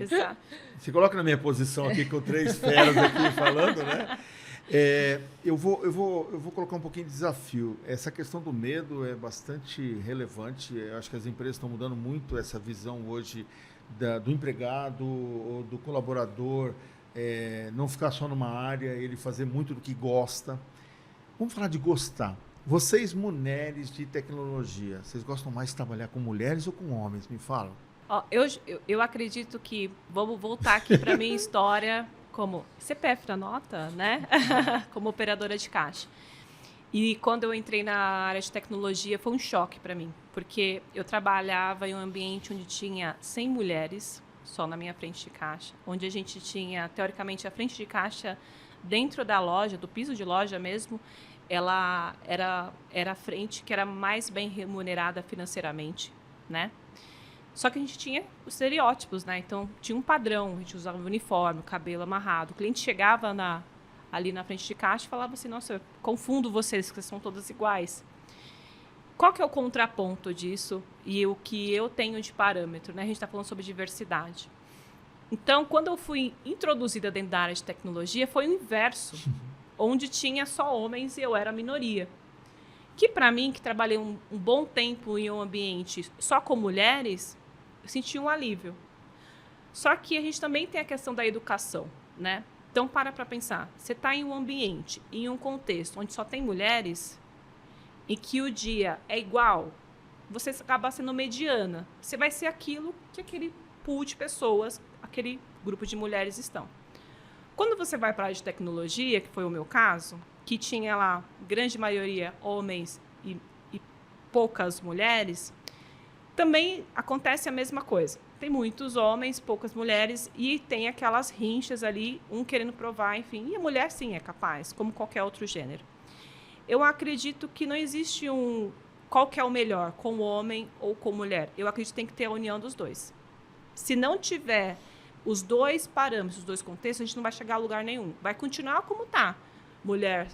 Exato. Se coloca na minha posição aqui com 3 feras aqui falando, né? Eu vou colocar um pouquinho de desafio. Essa questão do medo é bastante relevante. Eu acho que as empresas estão mudando muito essa visão hoje do empregado ou do colaborador, não ficar só numa área, ele fazer muito do que gosta. Vamos falar de gostar. Vocês, mulheres de tecnologia, vocês gostam mais de trabalhar com mulheres ou com homens? Me falam. Eu acredito que, vamos voltar aqui para a minha história como CPF da nota, né? Como operadora de caixa. E quando eu entrei na área de tecnologia, foi um choque para mim, porque eu trabalhava em um ambiente onde tinha 100 mulheres, só na minha frente de caixa, onde a gente tinha, teoricamente, a frente de caixa dentro da loja, do piso de loja mesmo, ela era a frente que era mais bem remunerada financeiramente, né? Só que a gente tinha os estereótipos, né? Então, tinha um padrão, a gente usava o uniforme, o cabelo amarrado. O cliente chegava ali na frente de caixa e falava assim, nossa, eu confundo vocês, que vocês são todas iguais. Qual que é o contraponto disso e o que eu tenho de parâmetro, né? A gente está falando sobre diversidade. Então, quando eu fui introduzida dentro da área de tecnologia, foi o inverso, onde tinha só homens e eu era a minoria. Que, para mim, que trabalhei um bom tempo em um ambiente só com mulheres, eu senti um alívio. Só que a gente também tem a questão da educação, né? Então, para pensar. Você está em um ambiente, em um contexto onde só tem mulheres, e que o dia é igual, você acaba sendo mediana. Você vai ser aquilo que aquele pool de pessoas, aquele grupo de mulheres estão. Quando você vai para a área de tecnologia, que foi o meu caso, que tinha lá, grande maioria, homens e poucas mulheres, também acontece a mesma coisa. Tem muitos homens, poucas mulheres, e tem aquelas rinchas ali, um querendo provar, enfim. E a mulher, sim, é capaz, como qualquer outro gênero. Eu acredito que não existe qual que é o melhor, com homem ou com mulher. Eu acredito que tem que ter a união dos dois. Se não tiver os dois parâmetros, os dois contextos, a gente não vai chegar a lugar nenhum. Vai continuar como está. Mulher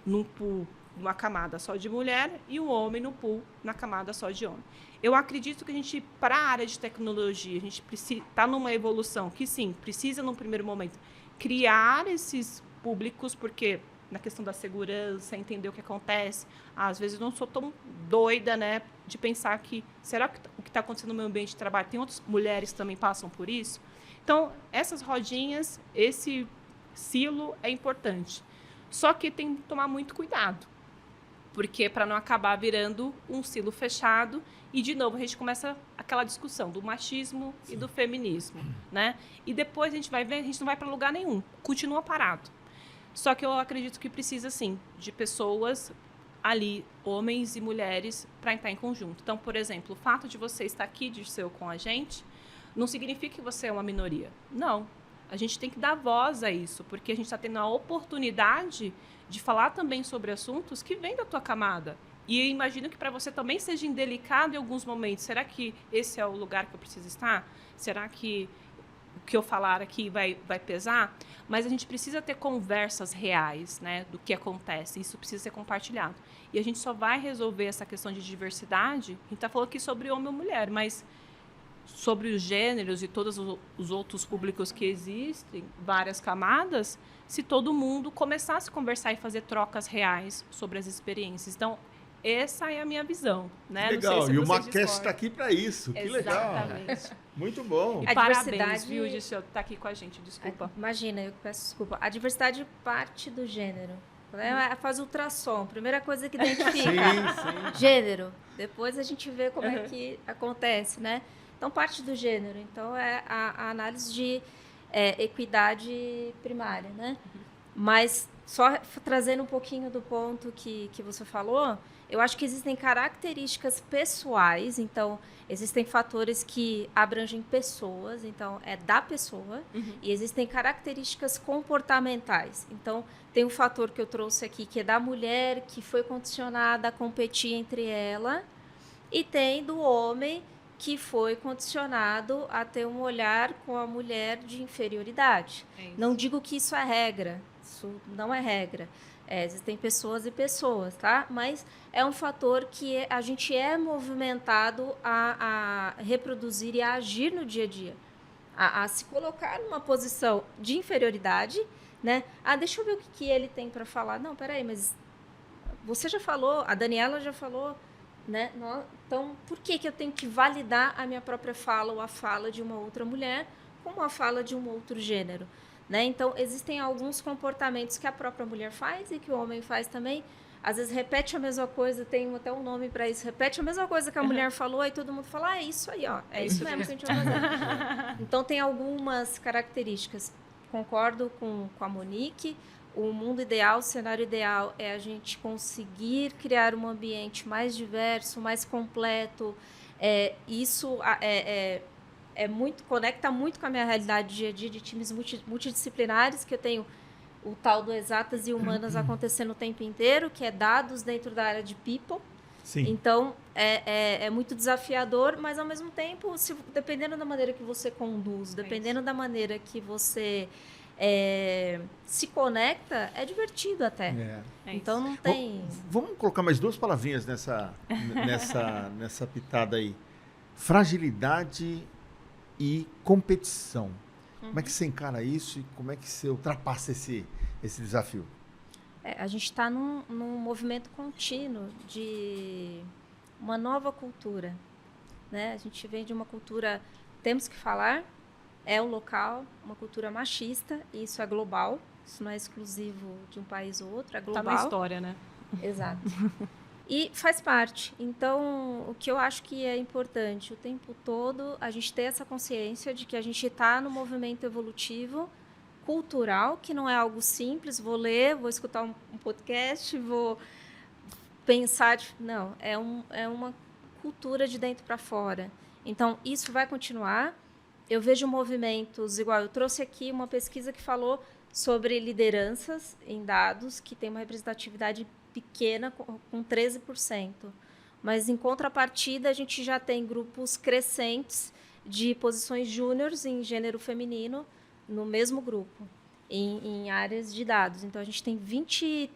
num pool, numa camada só de mulher, e um homem no pool, na camada só de homem. Eu acredito que a gente, para a área de tecnologia, a gente está numa evolução que, sim, precisa, num primeiro momento, criar esses públicos, porque na questão da segurança, entender o que acontece, às vezes eu não sou tão doida, né, de pensar que, será que o que está acontecendo no meu ambiente de trabalho, tem outras mulheres que também passam por isso? Então, essas rodinhas, esse silo é importante. Só que tem que tomar muito cuidado, porque para não acabar virando um silo fechado e, de novo, a gente começa aquela discussão do machismo e do feminismo, né? E depois a gente vai ver, a gente não vai para lugar nenhum, continua parado. Só que eu acredito que precisa, sim, de pessoas ali, homens e mulheres, para entrar em conjunto. Então, por exemplo, o fato de você estar aqui, de ser com a gente, não significa que você é uma minoria. Não. A gente tem que dar voz a isso, porque a gente está tendo a oportunidade de falar também sobre assuntos que vêm da tua camada. E eu imagino que para você também seja indelicado em alguns momentos. Será que esse é o lugar que eu preciso estar? Será que o que eu falar aqui vai pesar? Mas a gente precisa ter conversas reais, né, do que acontece. Isso precisa ser compartilhado. E a gente só vai resolver essa questão de diversidade. A gente está falando aqui sobre homem ou mulher, mas sobre os gêneros e todos os outros públicos que existem, várias camadas, se todo mundo começasse a conversar e fazer trocas reais sobre as experiências. Então, essa é a minha visão, né? Legal, não sei se e o vocês Macast está aqui para isso. Que legal. Exatamente. Muito bom. E A parabéns, diversidade- viu, de estar aqui com a gente. Desculpa. Imagina, eu peço desculpa. A diversidade parte do gênero. Né? Faz ultrassom, primeira coisa que identifica. Sim. Gênero. Depois a gente vê como é que acontece, né? Então, parte do gênero. Então, é a análise de equidade primária, né? Mas, só trazendo um pouquinho do ponto que você falou, eu acho que existem características pessoais. Então, existem fatores que abrangem pessoas. Então, é da pessoa. E existem características comportamentais. Então, tem um fator que eu trouxe aqui, que é da mulher, que foi condicionada a competir entre ela. E tem do homem, que foi condicionado a ter um olhar com a mulher de inferioridade. Não digo que isso é regra, isso não é regra. Existem pessoas e pessoas, tá? Mas é um fator que a gente é movimentado a reproduzir e a agir no dia a dia. A se colocar numa posição de inferioridade, né? Deixa eu ver o que ele tem para falar. Não, peraí, mas você já falou, a Daniela já falou, né? Então, por que eu tenho que validar a minha própria fala ou a fala de uma outra mulher com a fala de um outro gênero? Né? Então, existem alguns comportamentos que a própria mulher faz e que o homem faz também. Às vezes, repete a mesma coisa, tem até um nome para isso. Repete a mesma coisa que a mulher falou e todo mundo fala, é isso aí, ó, é isso mesmo que a gente vai fazer. Então, tem algumas características. Concordo com a Monique. O mundo ideal, o cenário ideal é a gente conseguir criar um ambiente mais diverso, mais completo. Isso conecta muito com a minha realidade dia a dia de times multidisciplinares, que eu tenho o tal do exatas e humanas acontecendo o tempo inteiro, que é dados dentro da área de people. Sim. Então, é muito desafiador, mas, ao mesmo tempo, dependendo da maneira que você conduz, dependendo da maneira que você se conecta, é divertido até. Então, não tem... Vamos colocar mais duas palavrinhas nessa pitada aí. Fragilidade e competição. Como é que você encara isso e como é que você ultrapassa esse desafio? A gente está num movimento contínuo de uma nova cultura, né? A gente vem de uma cultura, temos que falar, é um local, uma cultura machista, e isso é global, isso não é exclusivo de um país ou outro, é global. Tá na história, né? Exato. E faz parte. Então, o que eu acho que é importante o tempo todo, a gente ter essa consciência de que a gente está no movimento evolutivo cultural, que não é algo simples, vou ler, vou escutar um podcast, vou pensar... Não, é uma cultura de dentro para fora. Então, isso vai continuar. Eu vejo movimentos, igual eu trouxe aqui uma pesquisa que falou sobre lideranças em dados, que tem uma representatividade pequena, com 13%. Mas, em contrapartida, a gente já tem grupos crescentes de posições júniores em gênero feminino no mesmo grupo, em áreas de dados. Então, a gente tem 23%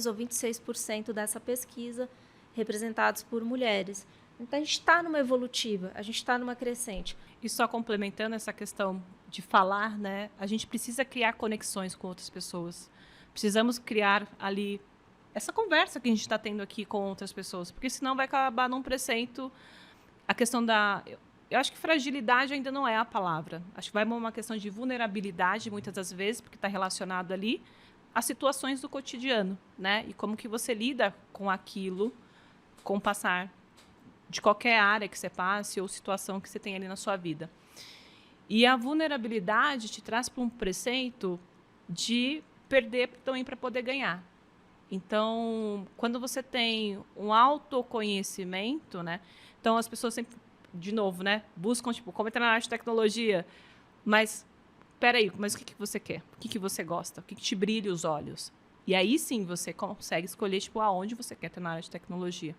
ou 26% dessa pesquisa representados por mulheres. Então, a gente está numa evolutiva, a gente está numa crescente. E só complementando essa questão de falar, né? A gente precisa criar conexões com outras pessoas. Precisamos criar ali essa conversa que a gente está tendo aqui com outras pessoas, porque senão vai acabar num precento a questão da... Eu acho que fragilidade ainda não é a palavra. Acho que vai uma questão de vulnerabilidade, muitas das vezes, porque está relacionado ali a situações do cotidiano, né? E como que você lida com aquilo, com o passar de qualquer área que você passe ou situação que você tem ali na sua vida. E a vulnerabilidade te traz para um preceito de perder também para poder ganhar. Então, quando você tem um autoconhecimento, né? Então, as pessoas sempre, de novo, né? Buscam, tipo, como entrar na área de tecnologia. Mas, peraí, mas o que você quer? O que você gosta? O que te brilha os olhos? E aí, sim, você consegue escolher, tipo, aonde você quer ter na área de tecnologia.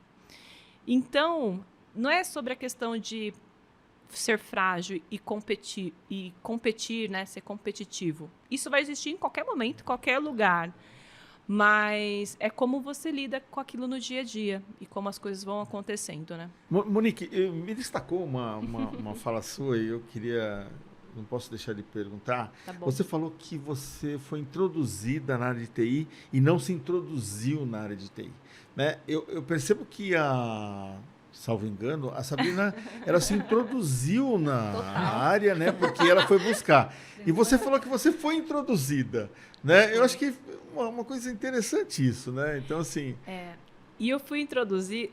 Então, não é sobre a questão de ser frágil e competir, né? Ser competitivo. Isso vai existir em qualquer momento, em qualquer lugar. Mas é como você lida com aquilo no dia a dia e como as coisas vão acontecendo, né? Monique, me destacou uma fala sua e eu queria... Não posso deixar de perguntar. Tá bom. Você falou que você foi introduzida na área de TI e não se introduziu na área de TI. Né? Eu percebo que salvo engano, a Sabrina ela se introduziu na área, né? Porque ela foi buscar. E você falou que você foi introduzida. Né? Eu acho que uma coisa interessante isso, né? Então, assim... E eu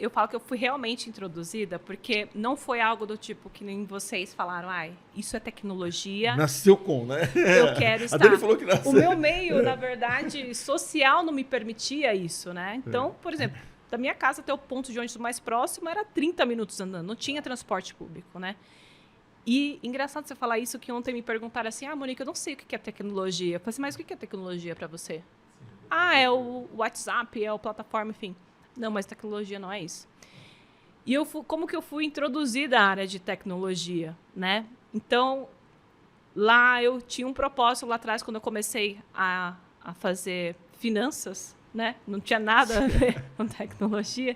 falo que eu fui realmente introduzida porque não foi algo do tipo que nem vocês falaram, isso é tecnologia. Nasceu com, né? Eu quero estar. A Dani falou que nasceu. O meu meio, na verdade, social não me permitia isso, né? Então, por exemplo, da minha casa até o ponto de ônibus mais próximo era 30 minutos andando, não tinha transporte público, né? E engraçado você falar isso, que ontem me perguntaram assim, Monique, eu não sei o que é tecnologia. Eu falei assim, mas o que é tecnologia para você? É o WhatsApp, é o plataforma, enfim. Não, mas tecnologia não é isso. E como que eu fui introduzida à área de tecnologia, né? Então, lá eu tinha um propósito lá atrás, quando eu comecei a fazer finanças, né? Não tinha nada a ver com tecnologia.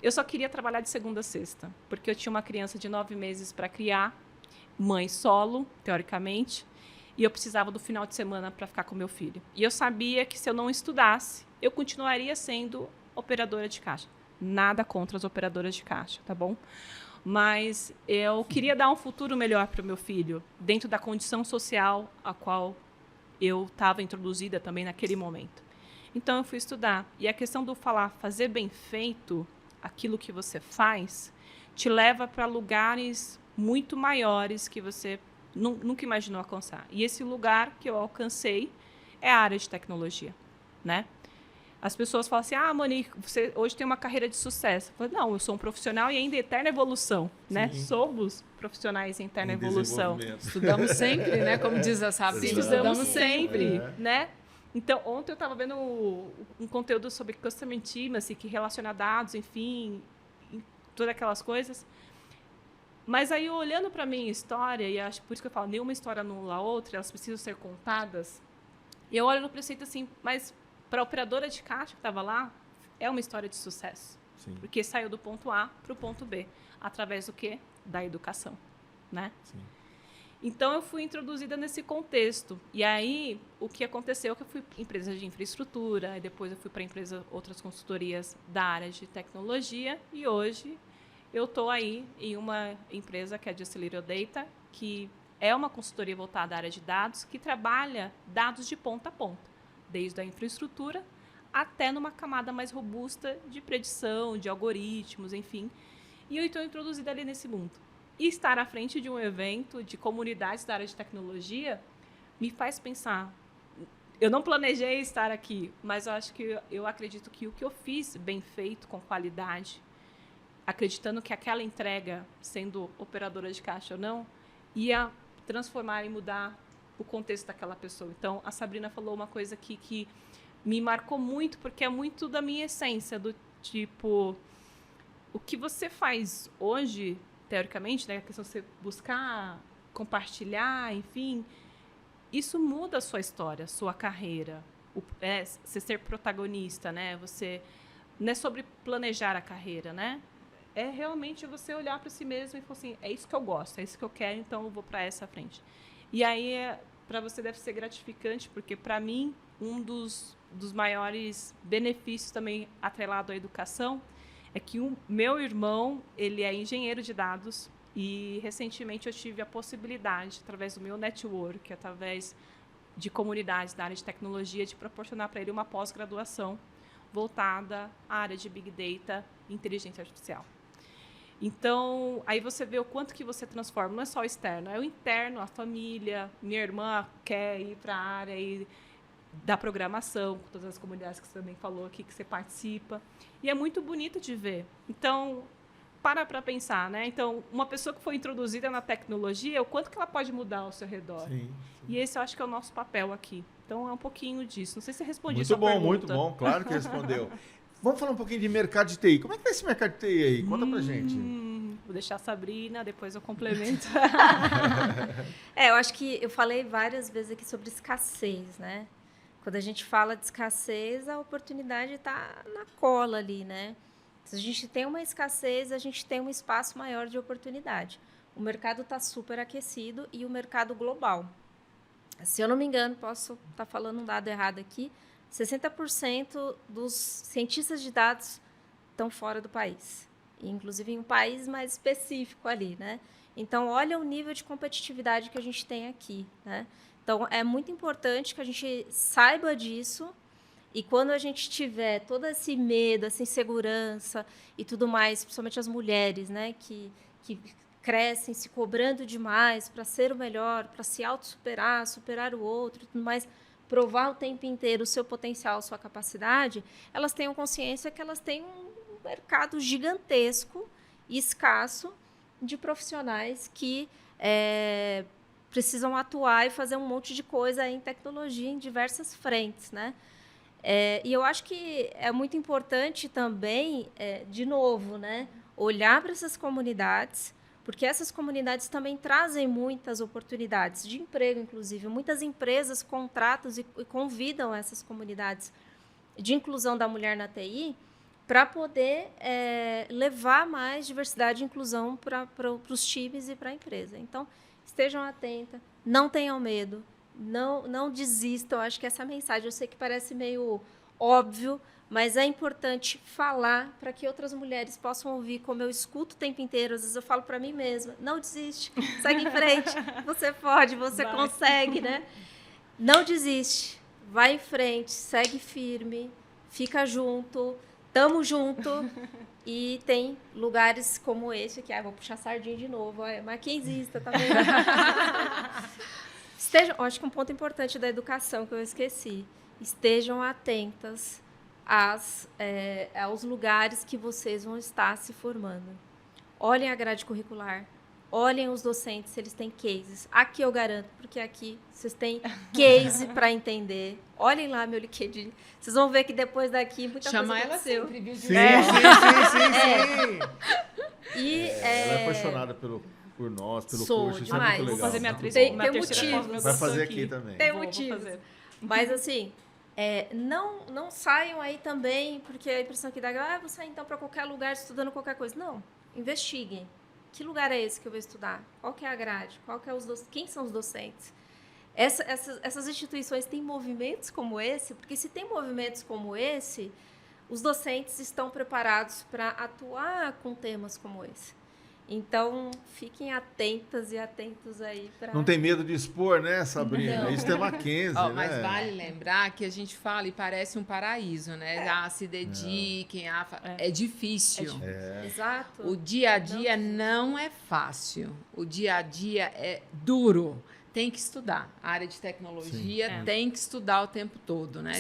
Eu só queria trabalhar de segunda a sexta, porque eu tinha uma criança de 9 meses para criar, mãe solo, teoricamente, e eu precisava do final de semana para ficar com meu filho. E eu sabia que se eu não estudasse, eu continuaria sendo operadora de caixa. Nada contra as operadoras de caixa, tá bom? Mas eu queria dar um futuro melhor para o meu filho, dentro da condição social a qual eu estava introduzida também naquele momento. Então, eu fui estudar. E a questão do fazer bem feito aquilo que você faz, te leva para lugares muito maiores que você nunca imaginou alcançar. E esse lugar que eu alcancei é a área de tecnologia, né? As pessoas falam assim, Monique, você hoje tem uma carreira de sucesso. Eu falo, não, eu sou um profissional e ainda em eterna evolução, né? Somos profissionais em eterna evolução. Estudamos sempre, né? Como diz a Sabrina, estudamos sempre, né? Então, ontem eu estava vendo um conteúdo sobre Customer Intimacy, que relaciona dados, enfim, todas aquelas coisas. Mas aí, olhando para a minha história, e acho por isso que eu falo, nenhuma história anula a outra, elas precisam ser contadas, e eu olho no preceito assim, mas para a operadora de caixa que estava lá, é uma história de sucesso. Sim. Porque saiu do ponto A para o ponto B, através do quê? Da educação, né? Sim. Então, eu fui introduzida nesse contexto. E aí, o que aconteceu é que eu fui para empresa de infraestrutura, e depois eu fui para outras consultorias da área de tecnologia, e hoje eu estou aí em uma empresa que é a Just Little Data, que é uma consultoria voltada à área de dados que trabalha dados de ponta a ponta, desde a infraestrutura até numa camada mais robusta de predição, de algoritmos, enfim. E eu estou introduzida ali nesse mundo. E estar à frente de um evento de comunidades da área de tecnologia me faz pensar. Eu não planejei estar aqui, mas eu acredito que o que eu fiz bem feito, com qualidade, acreditando que aquela entrega, sendo operadora de caixa ou não, ia transformar e mudar o contexto daquela pessoa. Então, a Sabrina falou uma coisa aqui que me marcou muito, porque é muito da minha essência, do tipo, o que você faz hoje, teoricamente, né, a questão de você buscar, compartilhar, enfim, isso muda a sua história, a sua carreira. Você ser protagonista, né? Você não é sobre planejar a carreira, né? É realmente você olhar para si mesmo e falar assim, é isso que eu gosto, é isso que eu quero, então eu vou para essa frente. E aí, para você deve ser gratificante, porque para mim, um dos maiores benefícios também atrelado à educação é que o meu irmão, ele é engenheiro de dados e recentemente eu tive a possibilidade, através do meu network, através de comunidades da área de tecnologia, de proporcionar para ele uma pós-graduação voltada à área de Big Data e inteligência artificial. Então, aí você vê o quanto que você transforma, não é só o externo, é o interno, a família. Minha irmã quer ir para a área aí da programação, com todas as comunidades que você também falou aqui, que você participa. E é muito bonito de ver. Então, para pensar, né? Então, uma pessoa que foi introduzida na tecnologia, o quanto que ela pode mudar ao seu redor. Sim. E esse eu acho que é o nosso papel aqui. Então, é um pouquinho disso. Não sei se eu respondi Muito sua bom, pergunta. muito bom. Claro que respondeu. Vamos falar um pouquinho de mercado de TI. Como é que tá esse mercado de TI aí? Conta pra gente. Vou deixar a Sabrina, depois eu complemento. Eu acho que eu falei várias vezes aqui sobre escassez, né? Quando a gente fala de escassez, a oportunidade está na cola ali, né? Se a gente tem uma escassez, a gente tem um espaço maior de oportunidade. O mercado está super aquecido e o mercado global. Se eu não me engano, posso estar falando um dado errado aqui, 60% dos cientistas de dados estão fora do país. Inclusive em um país mais específico ali, né? Então, olha o nível de competitividade que a gente tem aqui, né? Então, é muito importante que a gente saiba disso. E quando a gente tiver todo esse medo, essa insegurança e tudo mais, principalmente as mulheres, né, que crescem se cobrando demais para ser o melhor, para se autossuperar, superar o outro e tudo mais, provar o tempo inteiro o seu potencial, a sua capacidade, elas tenham consciência que elas têm um mercado gigantesco e escasso de profissionais que precisam atuar e fazer um monte de coisa em tecnologia em diversas frentes, né? E eu acho que é muito importante também, de novo, né, olhar para essas comunidades, porque essas comunidades também trazem muitas oportunidades de emprego, inclusive. Muitas empresas contratam e convidam essas comunidades de inclusão da mulher na TI para poder levar mais diversidade e inclusão para os times e para a empresa. Então, estejam atentas, não tenham medo. Não desistam, acho que essa mensagem, eu sei que parece meio óbvio, mas é importante falar para que outras mulheres possam ouvir, como eu escuto o tempo inteiro, às vezes eu falo para mim mesma, não desiste, segue em frente, você pode, você consegue, né? Não desiste, vai em frente, segue firme, fica junto, tamo junto. E tem lugares como esse, que vou puxar sardinha de novo, maquinzista, tá vendo? Acho que um ponto importante da educação que eu esqueci, estejam atentas aos lugares que vocês vão estar se formando. Olhem a grade curricular, olhem os docentes se eles têm cases. Aqui eu garanto, porque aqui vocês têm case para entender. Olhem lá meu LinkedIn. Vocês vão ver que depois daqui muita Chama coisa ela aconteceu. sempre, viu? Sim. Ela é apaixonada por nós, pelo curso. Isso demais. é muito legal. Vou fazer minha atriz. Tem minha motivo. terceira pós-graduação Vai fazer aqui também. Tem Vou motivos. fazer. Mas, assim, não saiam aí também, porque a impressão que dá vou sair então para qualquer lugar estudando qualquer coisa. Não, investiguem. Que lugar é esse que eu vou estudar? Qual que é a grade? Quem são os docentes? Essas instituições têm movimentos como esse, porque se tem movimentos como esse, os docentes estão preparados para atuar com temas como esse. Então, fiquem atentas e atentos aí para... Não tem medo de expor, né, Sabrina? Não. Isso é Mackenzie, né? Mas vale lembrar que a gente fala e parece um paraíso, né? Se dediquem, é difícil. Exato. O dia a dia não é fácil. O dia a dia é duro. Tem que estudar. A área de tecnologia tem que estudar o tempo todo, né?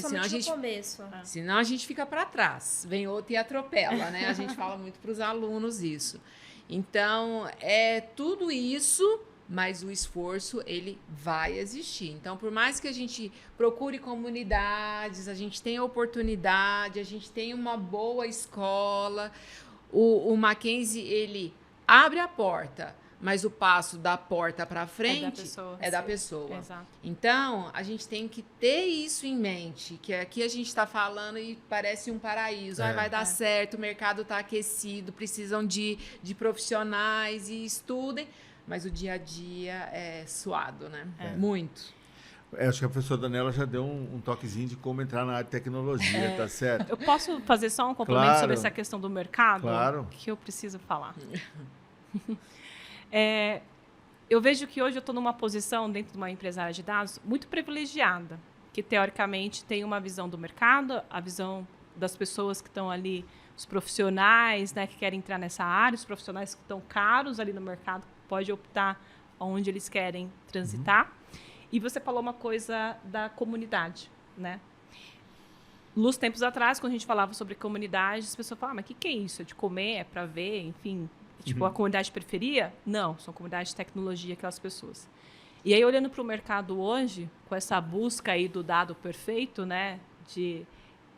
Senão a gente fica para trás. Vem outro e atropela, né? A gente fala muito para os alunos isso. Então, é tudo isso, mas o esforço, ele vai existir. Então, por mais que a gente procure comunidades, a gente tenha oportunidade, a gente tenha uma boa escola, o Mackenzie, ele abre a porta, mas o passo da porta para frente é da pessoa. Exato. Então, a gente tem que ter isso em mente, que aqui a gente está falando e parece um paraíso. Vai dar certo, o mercado está aquecido, precisam de profissionais e estudem, mas o dia a dia é suado, né? Muito. Acho que a professora Daniela já deu um toquezinho de como entrar na área de tecnologia, tá certo? Eu posso fazer só um complemento sobre essa questão do mercado? Claro. Que eu preciso falar. Eu vejo que hoje eu estou numa posição dentro de uma empresária de dados muito privilegiada, que teoricamente tem uma visão do mercado, a visão das pessoas que estão ali, os profissionais, né, que querem entrar nessa área, os profissionais que estão caros ali no mercado, pode optar onde eles querem transitar. E você falou uma coisa da comunidade, né? Nos tempos atrás, quando a gente falava sobre comunidade, as pessoas falavam, mas o que é isso? É de comer, é para ver, enfim... Tipo, a comunidade de periferia? Não, são comunidades de tecnologia, aquelas pessoas. E aí, olhando para o mercado hoje, com essa busca aí do dado perfeito, né, de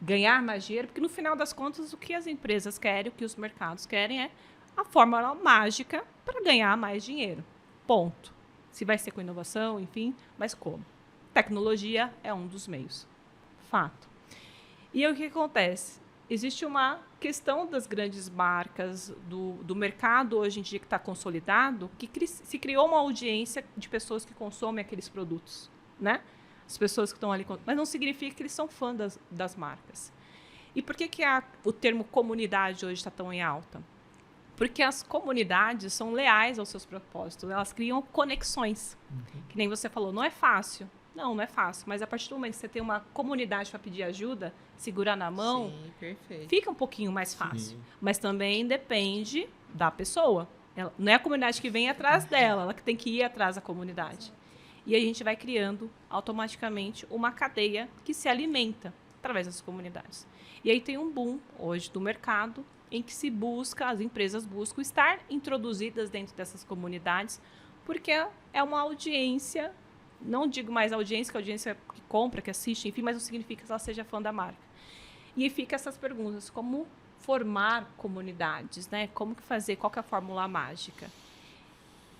ganhar mais dinheiro, porque no final das contas, o que as empresas querem, o que os mercados querem é a fórmula mágica para ganhar mais dinheiro. Ponto. Se vai ser com inovação, enfim, mas como? Tecnologia é um dos meios. Fato. E aí, o que acontece? Existe uma questão das grandes marcas, do mercado hoje em dia que está consolidado, que se criou uma audiência de pessoas que consomem aqueles produtos, né? As pessoas que estão ali... Mas não significa que eles são fãs das marcas. E por que o termo comunidade hoje está tão em alta? Porque as comunidades são leais aos seus propósitos, elas criam conexões. Que nem você falou, não é fácil. Não é fácil, mas a partir do momento que você tem uma comunidade para pedir ajuda, segurar na mão, fica um pouquinho mais fácil. Mas também depende da pessoa. Não é a comunidade que vem atrás dela, ela que tem que ir atrás da comunidade. E a gente vai criando automaticamente uma cadeia que se alimenta através das comunidades. E aí tem um boom hoje do mercado em que as empresas buscam estar introduzidas dentro dessas comunidades, porque é uma audiência. Não digo mais audiência, que a audiência que compra, que assiste, enfim, mas não significa que ela seja fã da marca. E fica essas perguntas, como formar comunidades, né? Como que fazer, qual que é a fórmula mágica?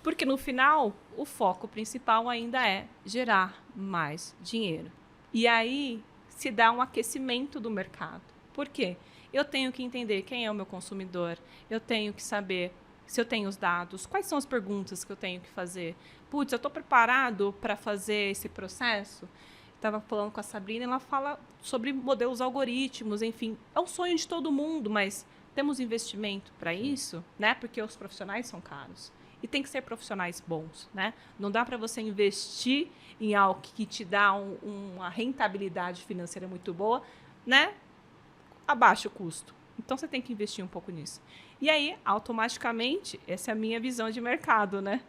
Porque, no final, o foco principal ainda é gerar mais dinheiro. E aí se dá um aquecimento do mercado. Por quê? Eu tenho que entender quem é o meu consumidor, eu tenho que saber se eu tenho os dados, quais são as perguntas que eu tenho que fazer. Putz, eu estou preparado para fazer esse processo? Estava falando com a Sabrina, ela fala sobre modelos algoritmos, enfim. É um sonho de todo mundo, mas temos investimento para isso, né? Porque os profissionais são caros. E tem que ser profissionais bons, né? Não dá para você investir em algo que te dá uma rentabilidade financeira muito boa, né? A baixo custo. Então, você tem que investir um pouco nisso. E aí, automaticamente, essa é a minha visão de mercado, né?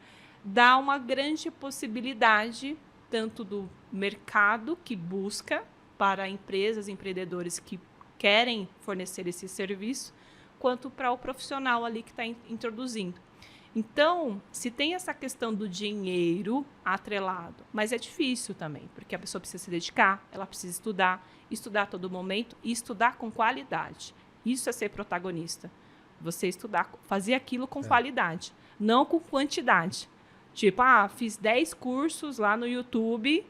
Dá uma grande possibilidade, tanto do mercado que busca para empresas, empreendedores que querem fornecer esse serviço, quanto para o profissional ali que está introduzindo. Então, se tem essa questão do dinheiro atrelado, mas é difícil também, porque a pessoa precisa se dedicar, ela precisa estudar a todo momento e estudar com qualidade. Isso é ser protagonista. Você estudar, fazer aquilo com qualidade, não com quantidade. Tipo, fiz 10 cursos lá no YouTube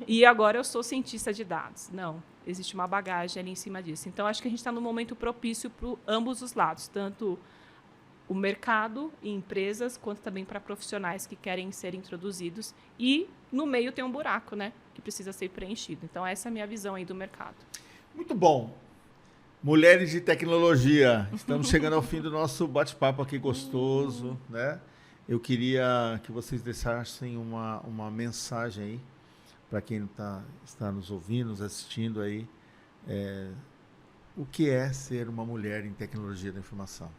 e agora eu sou cientista de dados. Não, existe uma bagagem ali em cima disso. Então, acho que a gente está num momento propício para ambos os lados, tanto o mercado e empresas, quanto também para profissionais que querem ser introduzidos. E no meio tem um buraco, né, que precisa ser preenchido. Então, essa é a minha visão aí do mercado. Muito bom. Mulheres de tecnologia, estamos chegando ao fim do nosso bate-papo aqui gostoso, né? Eu queria que vocês deixassem uma mensagem aí para quem está nos ouvindo, nos assistindo aí. O que é ser uma mulher em tecnologia da informação?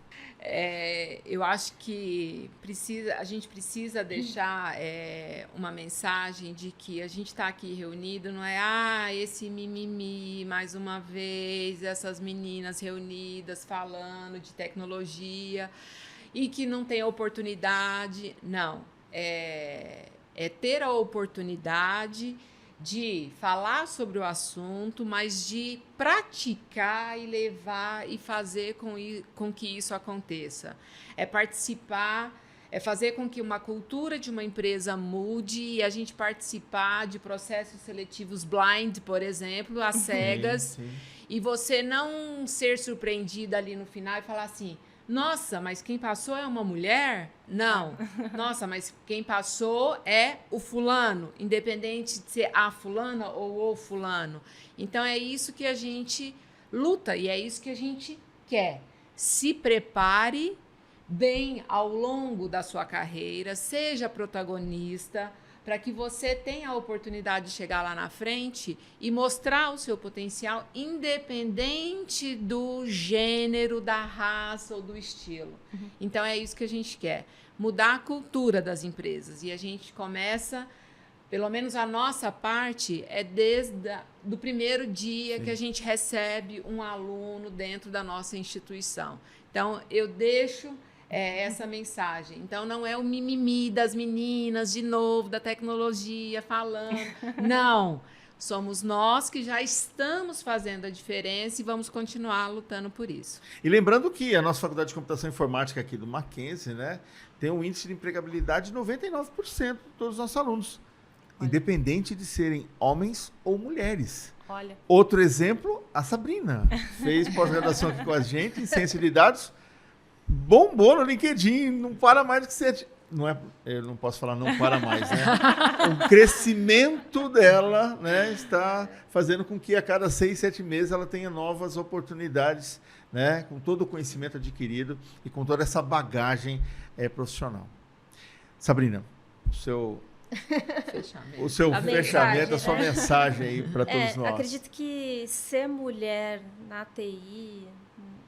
Eu acho que a gente precisa deixar uma mensagem de que a gente está aqui reunido, não é esse mimimi, mais uma vez, essas meninas reunidas falando de tecnologia e que não tem oportunidade. Não, é ter a oportunidade de falar sobre o assunto, mas de praticar e levar e fazer com que isso aconteça. É participar, é fazer com que uma cultura de uma empresa mude e a gente participar de processos seletivos blind, por exemplo, às cegas, Sim. E você não ser surpreendida ali no final e falar assim: nossa, mas quem passou é uma mulher? Não. Nossa, mas quem passou é o fulano, independente de ser a fulana ou o fulano. Então, é isso que a gente luta e é isso que a gente quer. Se prepare bem ao longo da sua carreira, seja protagonista, para que você tenha a oportunidade de chegar lá na frente e mostrar o seu potencial, independente do gênero, da raça ou do estilo. Então, é isso que a gente quer, mudar a cultura das empresas. E a gente começa, pelo menos a nossa parte, desde o primeiro dia que a gente recebe um aluno dentro da nossa instituição. Então, eu deixo essa mensagem. Então, não é o mimimi das meninas, de novo, da tecnologia, falando. Não. Somos nós que já estamos fazendo a diferença e vamos continuar lutando por isso. E lembrando que a nossa Faculdade de Computação e Informática aqui do Mackenzie, né, tem um índice de empregabilidade de 99% de todos os nossos alunos, independente de serem homens ou mulheres. Olha. Outro exemplo, a Sabrina. Fez pós-graduação aqui com a gente em Ciência de Dados, bombou no LinkedIn, não para mais do que 7. Eu não posso falar não para mais, né? O crescimento dela, né, está fazendo com que a cada 6, 7 meses ela tenha novas oportunidades, né, com todo o conhecimento adquirido e com toda essa bagagem profissional. Sabrina, o seu fechamento, a sua mensagem aí para todos nós. Acredito que ser mulher na TI,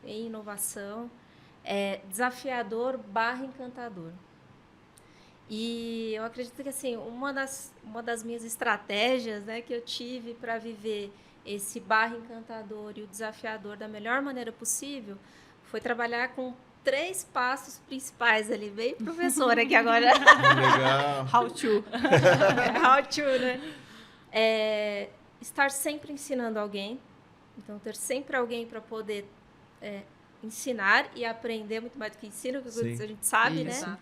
em inovação, é desafiador / encantador. E eu acredito que assim, uma das minhas estratégias, né, que eu tive para viver esse / encantador e o desafiador da melhor maneira possível foi trabalhar com 3 passos principais ali, bem professora aqui agora. Legal. How to. How to, né? Estar sempre ensinando alguém. Então, ter sempre alguém para poder ensinar e aprender muito mais do que ensina, porque a gente sabe, Isso. né?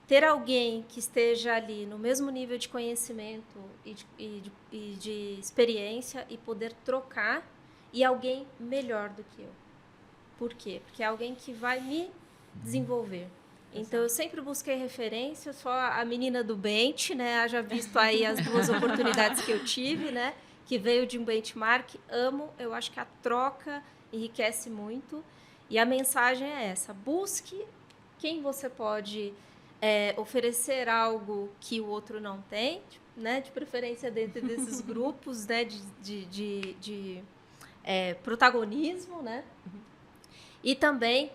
Ter alguém que esteja ali no mesmo nível de conhecimento e de experiência e poder trocar, e alguém melhor do que eu. Por quê? Porque é alguém que vai me desenvolver. Então, eu sempre busquei referência, sou a menina do bench, né? Haja visto aí as 2 oportunidades que eu tive, né? Que veio de um benchmark, amo, eu acho que a troca enriquece muito. E a mensagem é essa: busque quem você pode oferecer algo que o outro não tem, né? De preferência dentro desses grupos, né? de protagonismo, né? E também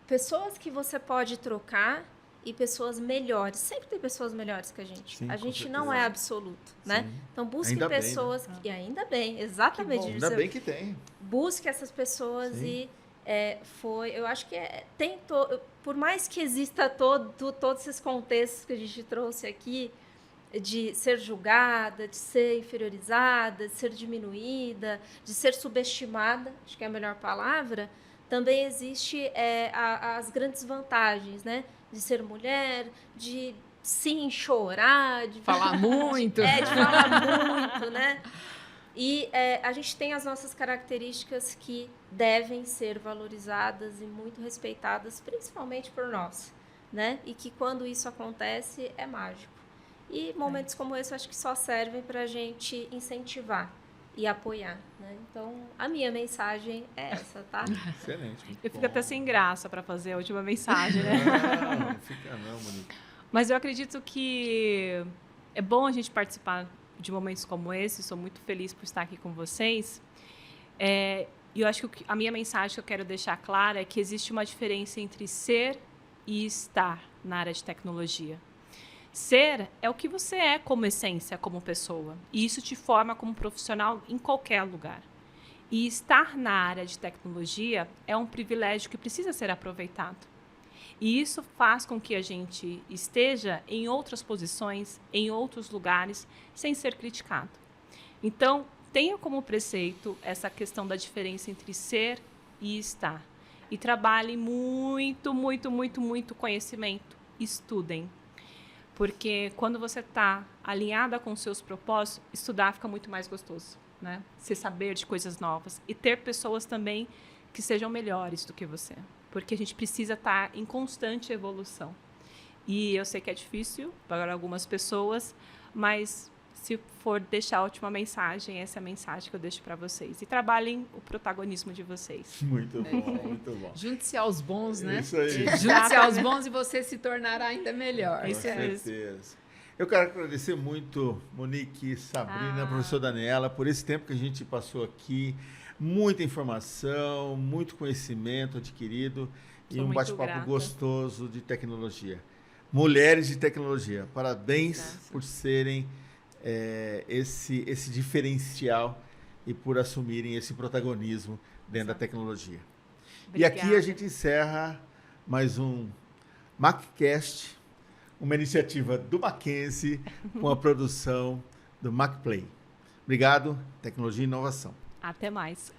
pessoas que você pode trocar e pessoas melhores. Sempre tem pessoas melhores que a gente. Sim, a gente com não certeza. é absoluto, né? Sim. Então, busque Ainda bem, pessoas... né? E ainda bem, exatamente isso. Ainda bem que tem. Busque essas pessoas. Sim. E eu acho que por mais que exista todos esses contextos que a gente trouxe aqui, de ser julgada, de ser inferiorizada, de ser diminuída, de ser subestimada, acho que é a melhor palavra, também existe as grandes vantagens, né? De ser mulher, de sim chorar, de Falar muito. de falar muito, né? E a gente tem as nossas características que devem ser valorizadas e muito respeitadas, principalmente por nós, né? E que quando isso acontece é mágico. E momentos como esse, eu acho que só servem para a gente incentivar e apoiar, né? Então, a minha mensagem é essa, tá? Excelente. Muito Eu fico bom. até sem graça para fazer a última mensagem, né? Não fica não, Monique. Mas eu acredito que é bom a gente participar de momentos como esse. Sou muito feliz por estar aqui com vocês. E eu acho que a minha mensagem que eu quero deixar clara é que existe uma diferença entre ser e estar na área de tecnologia. Ser é o que você é como essência, como pessoa. E isso te forma como profissional em qualquer lugar. E estar na área de tecnologia é um privilégio que precisa ser aproveitado. E isso faz com que a gente esteja em outras posições, em outros lugares, sem ser criticado. Então, tenha como preceito essa questão da diferença entre ser e estar. E trabalhem muito, muito, muito, muito conhecimento. Estudem. Porque quando você está alinhada com os seus propósitos, estudar fica muito mais gostoso, né? Se saber de coisas novas. E ter pessoas também que sejam melhores do que você. Porque a gente precisa estar em constante evolução. E eu sei que é difícil para algumas pessoas, mas se for deixar a última mensagem, essa é a mensagem que eu deixo para vocês. E trabalhem o protagonismo de vocês. Muito bom, muito bom. Junte-se aos bons, né? Isso aí. Junte-se aos bons e você se tornará ainda melhor. Com Isso mesmo. certeza. Eu quero agradecer muito, Monique, Sabrina, professor Daniela, por esse tempo que a gente passou aqui. Muita informação, muito conhecimento adquirido e Sou um muito bate-papo grata. gostoso de tecnologia. Mulheres de tecnologia, parabéns Graças. por serem esse diferencial e por assumirem esse protagonismo dentro da tecnologia. E aqui a Obrigada. gente encerra mais um MacCast, uma iniciativa do Mackenzie com a produção do MacPlay. Obrigado, tecnologia e inovação. Até mais.